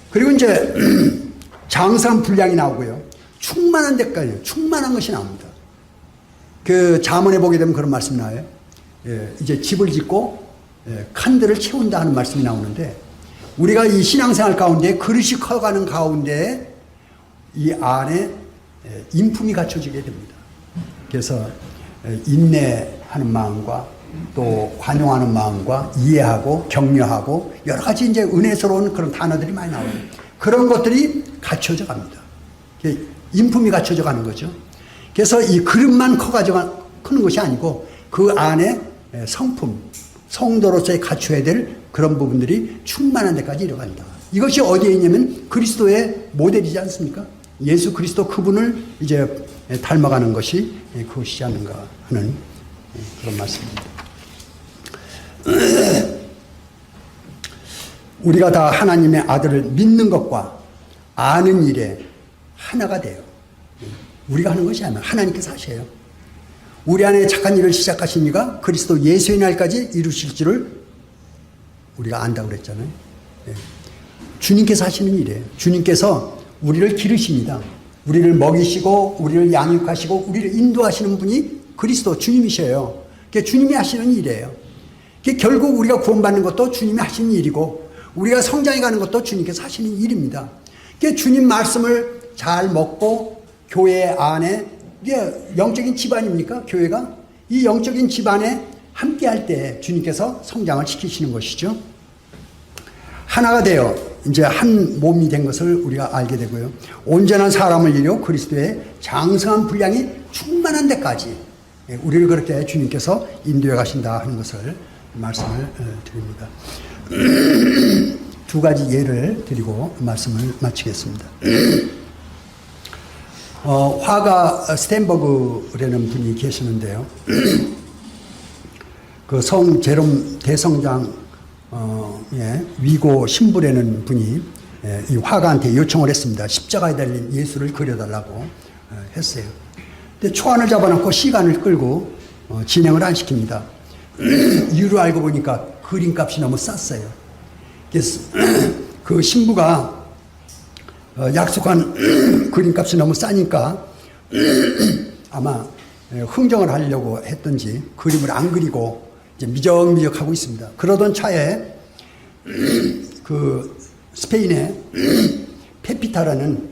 그리고 이제 장성한 분량이 나오고요. 충만한 데까지 충만한 것이 나옵니다. 그 잠언에 보게 되면 그런 말씀이 나와요. 이제 집을 짓고 칸들을 채운다 하는 말씀이 나오는데 우리가 이 신앙생활 가운데 그릇이 커가는 가운데 이 안에 인품이 갖춰지게 됩니다. 그래서 인내하는 마음과 또 관용하는 마음과 이해하고 격려하고 여러 가지 이제 은혜스러운 그런 단어들이 많이 나와요. 그런 것들이 갖춰져 갑니다. 인품이 갖춰져 가는 거죠. 그래서 이 그릇만 크는 것이 아니고 그 안에 성품, 성도로서의 갖춰야 될 그런 부분들이 충만한 데까지 이뤄간다. 이것이 어디에 있냐면 그리스도의 모델이지 않습니까? 예수 그리스도 그분을 이제 닮아가는 것이 그것이지 않는가 하는 그런 말씀입니다. 우리가 다 하나님의 아들을 믿는 것과 아는 일에 하나가 돼요. 우리가 하는 것이 아니라 하나님께서 하셔요. 우리 안에 착한 일을 시작하신 이가 그리스도 예수의 날까지 이루실 줄을 우리가 안다고 그랬잖아요. 주님께서 하시는 일이에요. 주님께서 우리를 기르십니다. 우리를 먹이시고 우리를 양육하시고 우리를 인도하시는 분이 그리스도 주님이셔요. 그게 주님이 하시는 일이에요. 그게 결국 우리가 구원받는 것도 주님이 하시는 일이고 우리가 성장해 가는 것도 주님께서 하시는 일입니다. 그게 주님 말씀을 잘 먹고 교회 안에 이게 영적인 집안입니까? 교회가? 이 영적인 집안에 함께 할 때 주님께서 성장을 시키시는 것이죠. 하나가 되어 이제 한 몸이 된 것을 우리가 알게 되고요. 온전한 사람을 이루어 그리스도의 장성한 분량이 충만한 데까지 우리를 그렇게 주님께서 인도해 가신다 하는 것을 말씀을 드립니다. 두 가지 예를 드리고 말씀을 마치겠습니다. 화가 스탠버그라는 분이 계시는데요. 그 성 제롬 대성장 위고 신부라는 분이 이 화가한테 요청을 했습니다. 십자가에 달린 예수를 그려달라고 했어요. 근데 초안을 잡아놓고 시간을 끌고 진행을 안 시킵니다. 이유를 알고 보니까 그림값이 너무 쌌어요. 그래서 그 신부가 약속한 그림값이 너무 싸니까 아마 흥정을 하려고 했던지 그림을 안 그리고 이제 미적미적 하고 있습니다. 그러던 차에 그 스페인의 페피타라는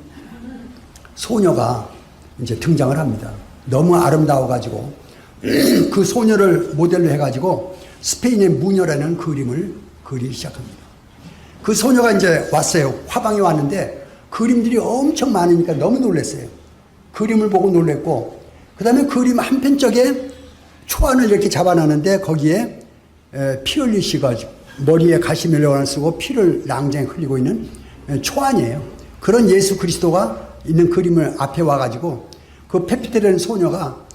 소녀가 이제 등장을 합니다. 너무 아름다워가지고 그 소녀를 모델로 해가지고 스페인의 무녀라는 그림을 그리기 시작합니다. 그 소녀가 이제 왔어요. 화방에 왔는데 그림들이 엄청 많으니까 너무 놀랐어요. 그림을 보고 놀랬고 그 다음에 그림 한편 쪽에 초안을 이렇게 잡아놨는데 거기에 피 흘리시가 머리에 가시멜로를 쓰고 피를 랑쟁 흘리고 있는 초안이에요. 그런 예수 그리스도가 있는 그림을 앞에 와가지고 그 페피테라는 소녀가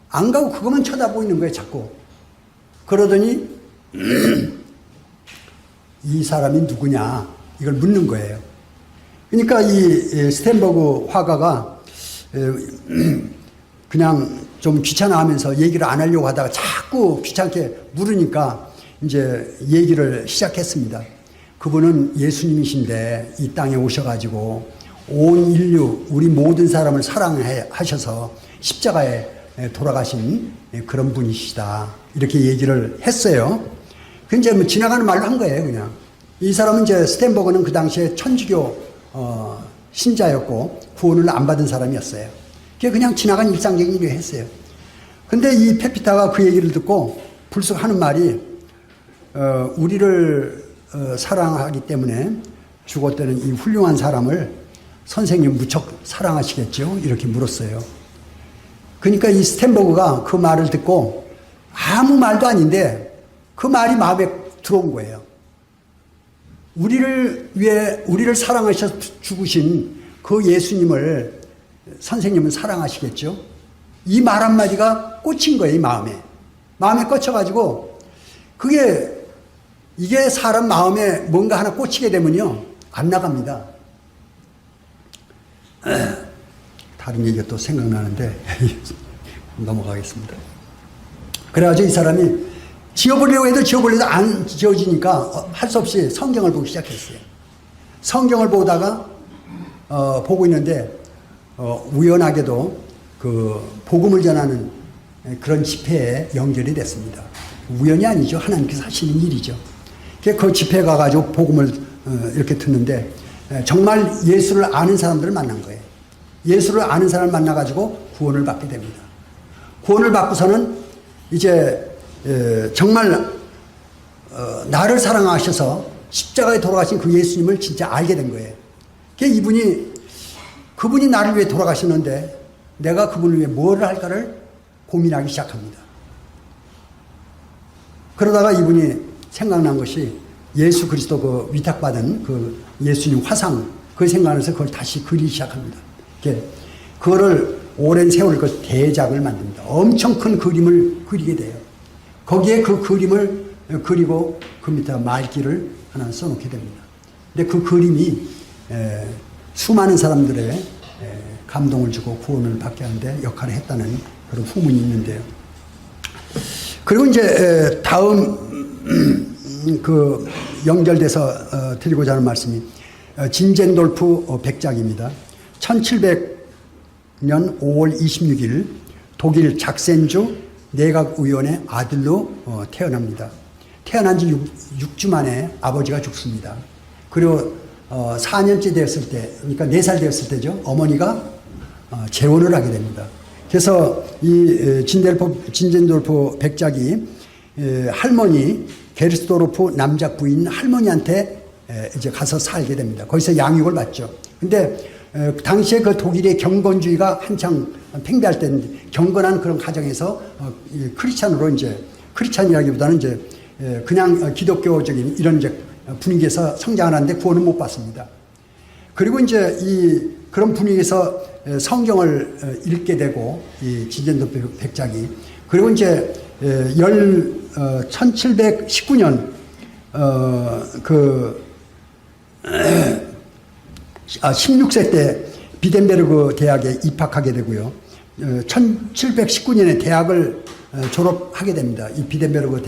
안 가고 그것만 쳐다보고 있는 거예요, 자꾸. 그러더니 이 사람이 누구냐 이걸 묻는 거예요. 그러니까 이 스텐버그 화가가 그냥 좀 귀찮아하면서 얘기를 안 하려고 하다가 자꾸 귀찮게 물으니까 이제 얘기를 시작했습니다. 그분은 예수님이신데 이 땅에 오셔가지고 온 인류 우리 모든 사람을 사랑하셔서 십자가에 돌아가신 그런 분이시다 이렇게 얘기를 했어요. 그 이제 뭐 지나가는 말로 한 거예요, 그냥. 이 사람은 이제 스텐버그는 그 당시에 천주교 신자였고 구원을 안 받은 사람이었어요. 그게 그냥 지나간 일상적인 일을 했어요. 근데 이 페피타가 그 얘기를 듣고 불쑥 하는 말이 우리를 사랑하기 때문에 죽었다는 이 훌륭한 사람을 선생님 무척 사랑하시겠죠? 이렇게 물었어요. 그러니까 이 스텐버그가 그 말을 듣고 아무 말도 아닌데 그 말이 마음에 들어온 거예요. 우리를 위해 우리를 사랑하셔서 죽으신 그 예수님을 선생님은 사랑하시겠죠? 이 말 한마디가 꽂힌 거예요, 이 마음에. 마음에 꽂혀가지고 이게 사람 마음에 뭔가 하나 꽂히게 되면요, 안 나갑니다. 다른 얘기가 또 생각나는데 넘어가겠습니다. 그래가지고 이 사람이 지어보려고 해도 안 지어지니까 할 수 없이 성경을 보기 시작했어요. 성경을 보다가 보고 있는데 우연하게도 그 복음을 전하는 그런 집회에 연결이 됐습니다. 우연이 아니죠. 하나님께서 하시는 일이죠. 그 집회에 가가지고 복음을 이렇게 듣는데 정말 예수를 아는 사람들을 만난 거예요. 예수를 아는 사람을 만나가지고 구원을 받게 됩니다. 구원을 받고서는 이제 정말 나를 사랑하셔서 십자가에 돌아가신 그 예수님을 진짜 알게 된 거예요. 그분이 나를 위해 돌아가시는데 내가 그분을 위해 뭘 할까를 고민하기 시작합니다. 그러다가 이분이 생각난 것이 예수 그리스도 그 위탁받은 그 예수님 화상, 그걸 생각하면서 그걸 다시 그리기 시작합니다. 그거를 오랜 세월 그 대작을 만듭니다. 엄청 큰 그림을 그리게 돼요. 거기에 그 그림을 그리고 그 밑에 말기를 하나 써놓게 됩니다. 근데 그 그림이 수많은 사람들의 감동을 주고 구원을 받게 하는데 역할을 했다는 그런 후문이 있는데요. 그리고 이제 다음 그 연결돼서 드리고자 하는 말씀이 진젠돌프 백작입니다. 1700년 5월 26일 독일 작센주 내각의원의 아들로 태어납니다. 태어난 지 6주 만에 아버지가 죽습니다. 그리고 4년째 되었을 때, 그러니까 4살 되었을 때죠. 어머니가 재혼을 하게 됩니다. 그래서 이 진젠돌프 백작이 할머니 게르스도르프 남자 부인 할머니한테 이제 가서 살게 됩니다. 거기서 양육을 받죠. 근데 당시에 그 독일의 경건주의가 한창 팽배할 때는 경건한 그런 가정에서 크리스찬으로 이제 크리스찬이라기보다는 이제 그냥 기독교적인 이런 이제 분위기에서 성장하는데 구원은 못 받습니다. 그리고 이제 그런 분위기에서 성경을 읽게 되고 이 진젠돌프 백작이 그리고 이제 1719년 16세 때 비덴베르그 대학에 입학하게 되고요. 1719년에 대학을 졸업하게 됩니다. 이 비덴베르그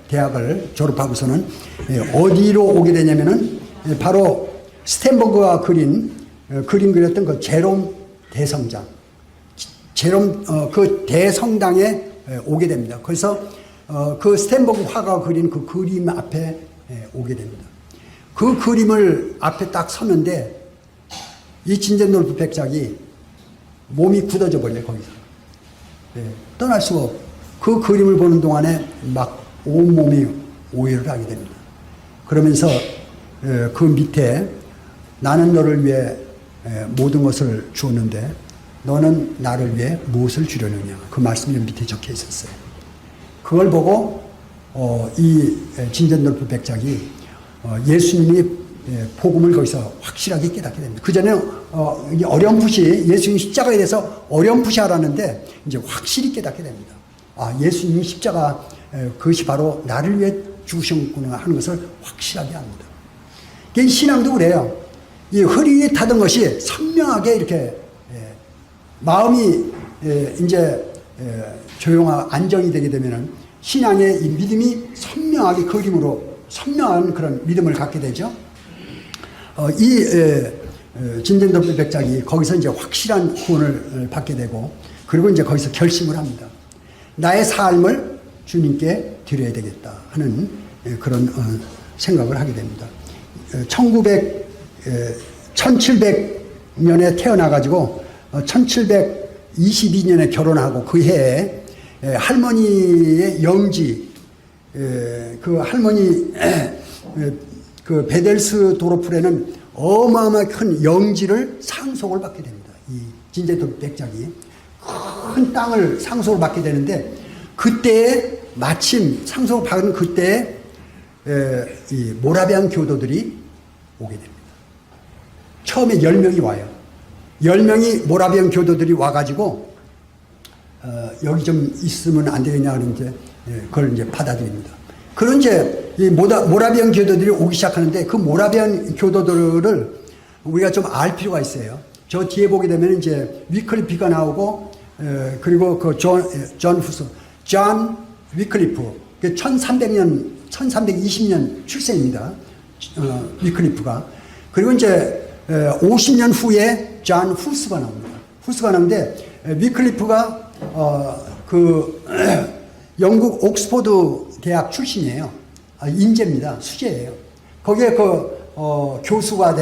대학을 졸업하고서는 어디로 오게 되냐면은 바로 스텐버그가 그림 그렸던 그 제롬 대성당, 그 대성당에 오게 됩니다. 그래서 그 스텐버그 화가가 그린 그 그림 앞에 오게 됩니다. 그 그림을 앞에 딱 섰는데 이 진젠돌프 백작이 몸이 굳어져 버려요, 거기서. 떠날 수가 없고 그 그림을 보는 동안에 막 온몸이 오열을 하게 됩니다. 그러면서 그 밑에 나는 너를 위해 모든 것을 주었는데 너는 나를 위해 무엇을 주려느냐, 그 말씀이 밑에 적혀 있었어요. 그걸 보고 이 진전돌프 백작이 예수님이 복음을 거기서 확실하게 깨닫게 됩니다. 그전에는 어렴풋이 예수님 십자가에 대해서 어렴풋이 알았는데 이제 확실히 깨닫게 됩니다. 아, 예수님 십자가 그것이 바로 나를 위해 죽으셨구나 하는 것을 확실하게 합니다. 신앙도 그래요. 이 흐릿하던 것이 선명하게 이렇게 마음이 이제 조용하고 안정이 되게 되면은 신앙의 이 믿음이 선명하게 그림으로 선명한 그런 믿음을 갖게 되죠. 이 진전돌프 백작이 거기서 이제 확실한 구원을 받게 되고 그리고 이제 거기서 결심을 합니다. 나의 삶을 주님께 드려야 되겠다 하는 그런 생각을 하게 됩니다. 1700년에 태어나가지고 1722년에 결혼하고 그 해에 할머니의 영지, 그 할머니 그 베델스 도로풀에는 어마어마하게 큰 영지를 상속을 받게 됩니다. 이 진전돌프 백작이 큰 땅을 상속을 받게 되는데 그때에 마침 상속을 받은 그때에 이 모라비안 교도들이 오게 됩니다. 처음에 10명이 와요. 10명이 모라비안 교도들이 와가지고 여기 좀 있으면 안 되겠냐 그러는데 그걸 이제 받아들입니다. 그런 이제 이 모라비안 교도들이 오기 시작하는데 그 모라비안 교도들을 우리가 좀 알 필요가 있어요. 저 뒤에 보게 되면 이제 위클리프가 나오고 그리고 그 존 위클리프 1320년 출생입니다. 위클리프가. 그리고 이제 50년 후에 존 후스가 나옵니다. 후스가 나오는데 위클리프가 그 영국 옥스포드 대학 출신이에요. 인재입니다. 수재예요. 거기에 교수가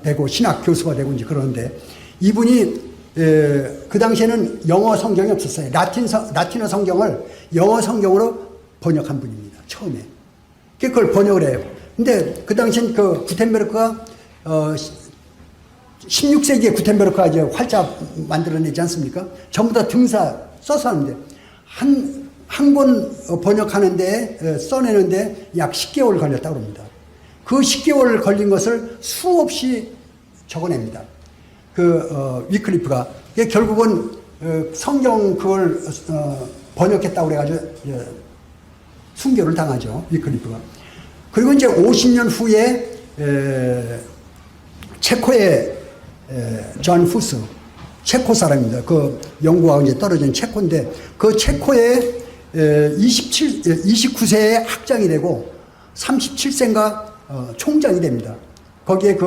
되고 신학 교수가 되고 이제 그러는데 이분이 그 당시에는 영어 성경이 없었어요. 라틴어 성경을 영어 성경으로 번역한 분입니다. 처음에. 그걸 번역을 해요. 근데 그 당시엔 그 구텐베르크가 16세기에 구텐베르크가 이제 활자 만들어내지 않습니까? 전부 다 등사 써서 하는데 한 권 번역하는데 써내는데 약 10개월 걸렸다고 합니다. 그 10개월 걸린 것을 수없이 적어냅니다. 위클리프가 결국은 성경 그걸 번역했다고 그래가지고 순교를 당하죠. 위클리프가. 그리고 이제 50년 후에 체코의 존 후스, 체코 사람입니다. 그 영국하고 이제 떨어진 체코인데 그 체코의 29세에 학장이 되고 37세인가 총장이 됩니다. 거기에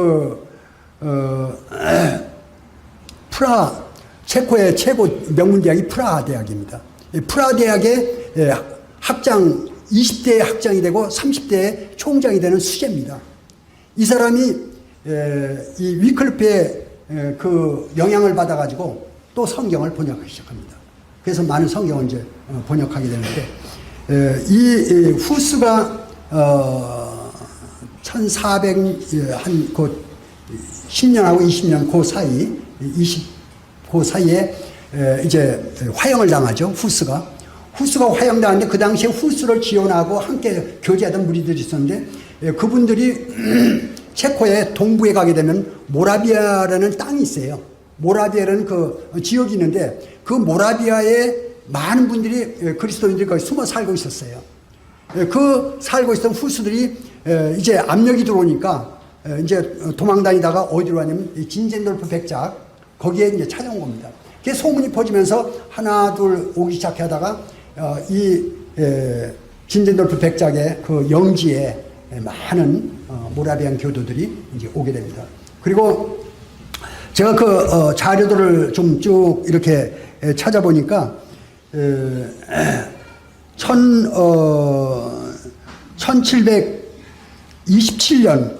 체코의 최고 명문대학이 프라하 대학입니다. 프라하 대학의 학장, 20대에 학장이 되고 30대에 총장이 되는 수재입니다. 이 사람이 이 위클리프의 그 영향을 받아가지고 또 성경을 번역하기 시작합니다. 그래서 많은 성경을 이제 번역하게 되는데, 이 후스가 10년하고 20년 그 사이, 그 사이에 이제 화형을 당하죠. 후스가 화형당하는데 그 당시에 후스를 지원하고 함께 교제하던 무리들이 있었는데 그분들이 체코의 동부에 가게 되면 모라비아라는 땅이 있어요. 모라비아라는 그 지역이 있는데 그 모라비아에 많은 분들이 그리스도인들이 거기 숨어 살고 있었어요. 그 살고 있었던 후스들이 이제 압력이 들어오니까 이제 도망다니다가 어디로 가냐면 진젠돌프 백작 거기에 이제 찾아온 겁니다. 그게 소문이 퍼지면서 하나 둘 오기 시작하다가 이 진젠돌프 백작의 그 영지에 많은 모라비안 교도들이 이제 오게 됩니다. 그리고 제가 그 자료들을 좀 쭉 이렇게 찾아보니까 1727년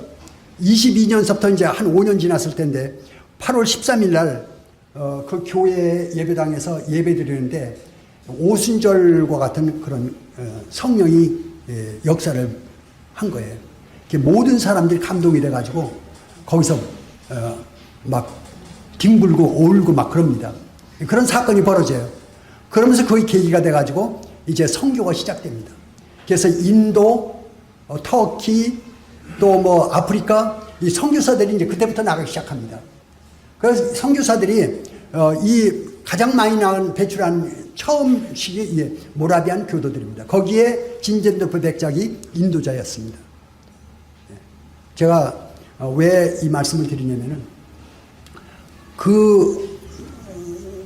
22년서부터 이제 한 5년 지났을 텐데 8월 13일 날 그 교회 예배당에서 예배 드리는데 오순절과 같은 그런 성령이 역사를 한 거예요. 모든 사람들이 감동이 돼가지고 거기서 막 뒹굴고 울고 막 그럽니다. 그런 사건이 벌어져요. 그러면서 거의 계기가 돼가지고 이제 선교가 시작됩니다. 그래서 인도, 터키, 또 뭐 아프리카 이 선교사들이 이제 그때부터 나가기 시작합니다. 그래서 선교사들이 이 가장 많이 나온 배출한 처음 시기 모라비안 교도들입니다. 거기에 진젠더프 백작이 인도자였습니다. 제가 왜 이 말씀을 드리냐면은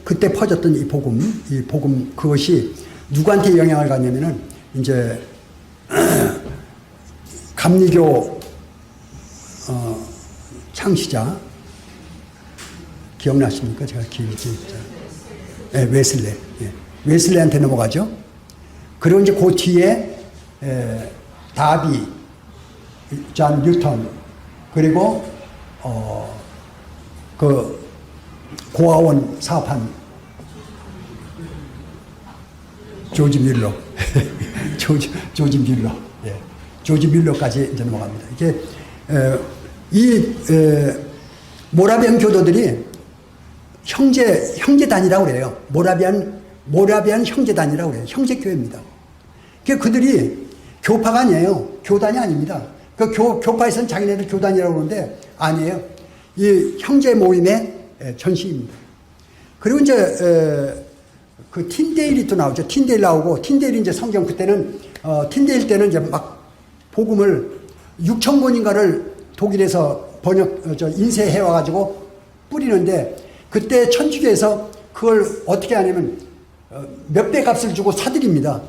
그때 퍼졌던 이 복음 그것이 누구한테 영향을 갔냐면은 이제 감리교 창시자 기억나십니까? 제가 기억이 네, 웨슬레. 예. 웨슬레한테 넘어가죠. 그리고 이제 그 뒤에 다비, 존 뉴턴, 그리고 그 고아원 사업한 조지 뮬러, 조지 뮬러, 예. 조지 뮬러까지 이제 넘어갑니다. 이게 모라비안 교도들이 형제단이라고 그래요. 모라비안 형제단이라고 그래요. 형제교회입니다. 그들이 교파가 아니에요. 교단이 아닙니다. 그 교파에서는 자기네들 교단이라고 그러는데 아니에요. 이 형제 모임의 전시입니다. 그리고 이제 그 틴데일이 또 나오죠. 틴데일 나오고 틴데일이 이제 성경 그때는 틴데일 때는 이제 막 복음을 6천 권인가를 독일에서 인쇄해 와가지고 뿌리는데 그때 천주교에서 그걸 어떻게 하냐면 몇 배 값을 주고 사들입니다.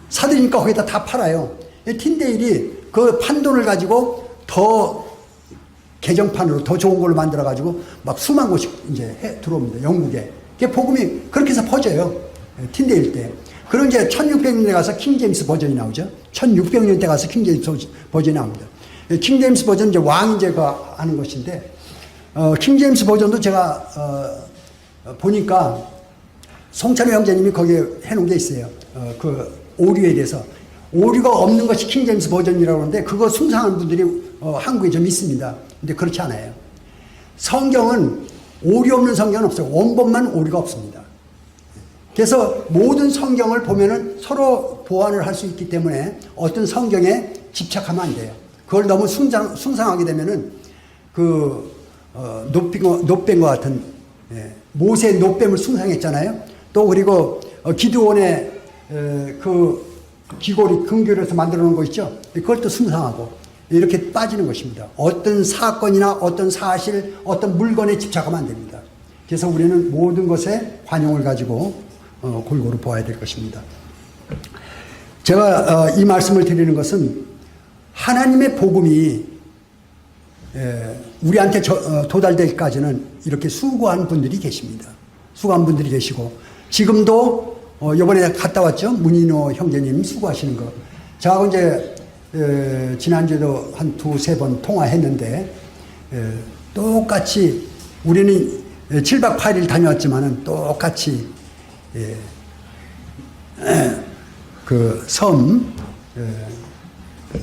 사들이니까 거기다 다 팔아요. 틴데일이 그 판돈을 가지고 더 개정판으로 더 좋은 걸로 만들어 가지고 막 수만 곳씩 이제 들어옵니다. 영국에. 복음이 그렇게 해서 퍼져요. 틴데일 때. 그리고 이제 1600년대 가서 킹제임스 버전이 나오죠. 1600년대 가서 킹제임스 버전이 나옵니다. 킹제임스 버전은 이제 왕이 이제 하는 것인데, 킹제임스 버전도 제가, 보니까 송찬호 형제님이 거기에 해놓은 게 있어요. 그 오류에 대해서. 오류가 없는 것이 킹제임스 버전이라고 하는데, 그거 숭상한 분들이 한국에 좀 있습니다. 근데 그렇지 않아요. 성경은 오류 없는 성경은 없어요. 원본만 오류가 없습니다. 그래서 모든 성경을 보면은 서로 보완을 할 수 있기 때문에 어떤 성경에 집착하면 안 돼요. 그걸 너무 숭상하게 되면은 노뱀 것 같은, 모세의 노뱀을 숭상했잖아요. 또 그리고 기드온의 그 귀고리 금귤에서 만들어 놓은 거 있죠. 그걸 또 숭상하고 이렇게 빠지는 것입니다. 어떤 사건이나 어떤 사실, 어떤 물건에 집착하면 안 됩니다. 그래서 우리는 모든 것에 관용을 가지고 골고루 보아야 될 것입니다. 제가 이 말씀을 드리는 것은 하나님의 복음이 우리한테 도달될까지는 이렇게 수고한 분들이 계십니다. 수고한 분들이 계시고 지금도 이번에 갔다 왔죠. 문인호 형제님 수고하시는 거. 저하고 이제 지난주에도 한 두세 번 통화했는데 똑같이 우리는 7박 8일 다녀왔지만은 똑같이 그 섬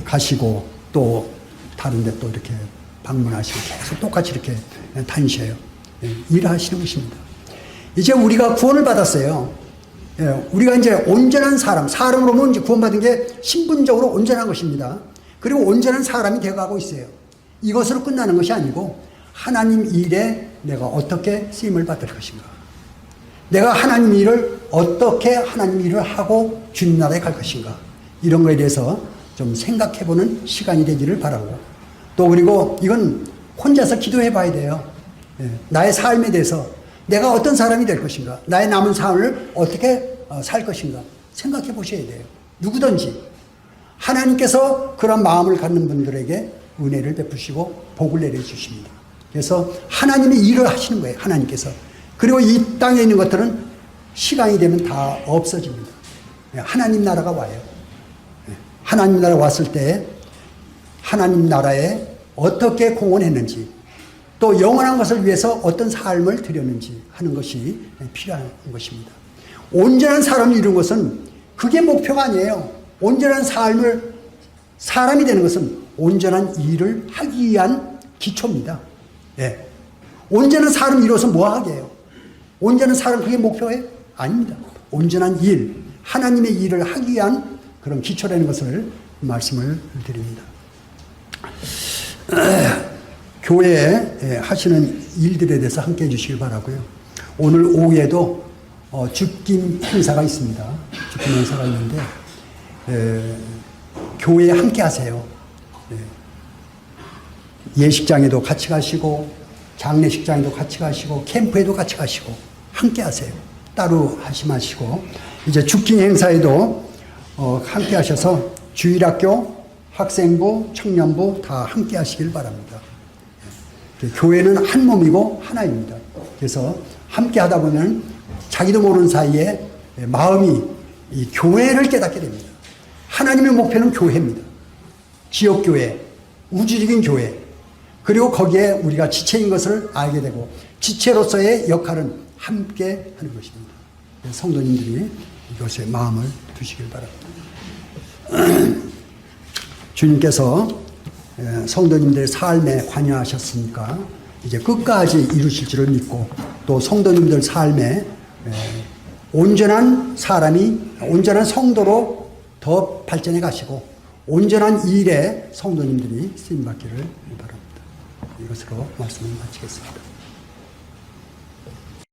가시고 또 다른 데 또 이렇게 방문하시고 계속 똑같이 이렇게 다니셔요. 일하시는 것입니다. 이제 우리가 구원을 받았어요. 우리가 이제 온전한 사람으로 보면 이제 구원받은 게 신분적으로 온전한 것입니다. 그리고 온전한 사람이 되어가고 있어요. 이것으로 끝나는 것이 아니고 하나님 일에 내가 어떻게 쓰임을 받을 것인가. 내가 하나님 일을 어떻게 하나님 일을 하고 주님 나라에 갈 것인가. 이런 거에 대해서 좀 생각해보는 시간이 되기를 바라고 또 그리고 이건 혼자서 기도해 봐야 돼요. 나의 삶에 대해서 내가 어떤 사람이 될 것인가. 나의 남은 삶을 어떻게 살 것인가. 생각해 보셔야 돼요. 누구든지. 하나님께서 그런 마음을 갖는 분들에게 은혜를 베푸시고 복을 내려주십니다. 그래서 하나님의 일을 하시는 거예요. 하나님께서. 그리고 이 땅에 있는 것들은 시간이 되면 다 없어집니다. 하나님 나라가 와요. 하나님 나라 왔을 때 하나님 나라에 어떻게 공헌했는지 또 영원한 것을 위해서 어떤 삶을 드렸는지 하는 것이 필요한 것입니다. 온전한 사람을 이룬 것은 그게 목표가 아니에요. 온전한 사람이 되는 것은 온전한 일을 하기 위한 기초입니다. 예. 온전한 사람을 이뤄서 뭐 하게 해요? 온전한 사람 그게 목표예요? 아닙니다. 온전한 일, 하나님의 일을 하기 위한 그런 기초라는 것을 말씀을 드립니다. 교회에 하시는 일들에 대해서 함께 해주시길 바라고요. 오늘 오후에도 죽김 행사가 있습니다. 죽김 행사가 있는데 교회에 함께 하세요. 예식장에도 같이 가시고 장례식장에도 같이 가시고 캠프에도 같이 가시고 함께 하세요. 따로 하지 마시고 이제 죽김 행사에도 함께 하셔서 주일학교, 학생부, 청년부 다 함께 하시길 바랍니다. 교회는 한 몸이고 하나입니다. 그래서 함께 하다 보면 자기도 모르는 사이에 마음이 이 교회를 깨닫게 됩니다. 하나님의 목표는 교회입니다. 지역교회, 우주적인 교회, 그리고 거기에 우리가 지체인 것을 알게 되고 지체로서의 역할은 함께 하는 것입니다. 성도님들이 이것에 마음을 두시길 바랍니다. 주님께서 성도님들의 삶에 관여하셨으니까 이제 끝까지 이루실 줄을 믿고 또 성도님들 삶에 온전한 사람이 온전한 성도로 더 발전해 가시고 온전한 일에 성도님들이 쓰임받기를 바랍니다. 이것으로 말씀을 마치겠습니다.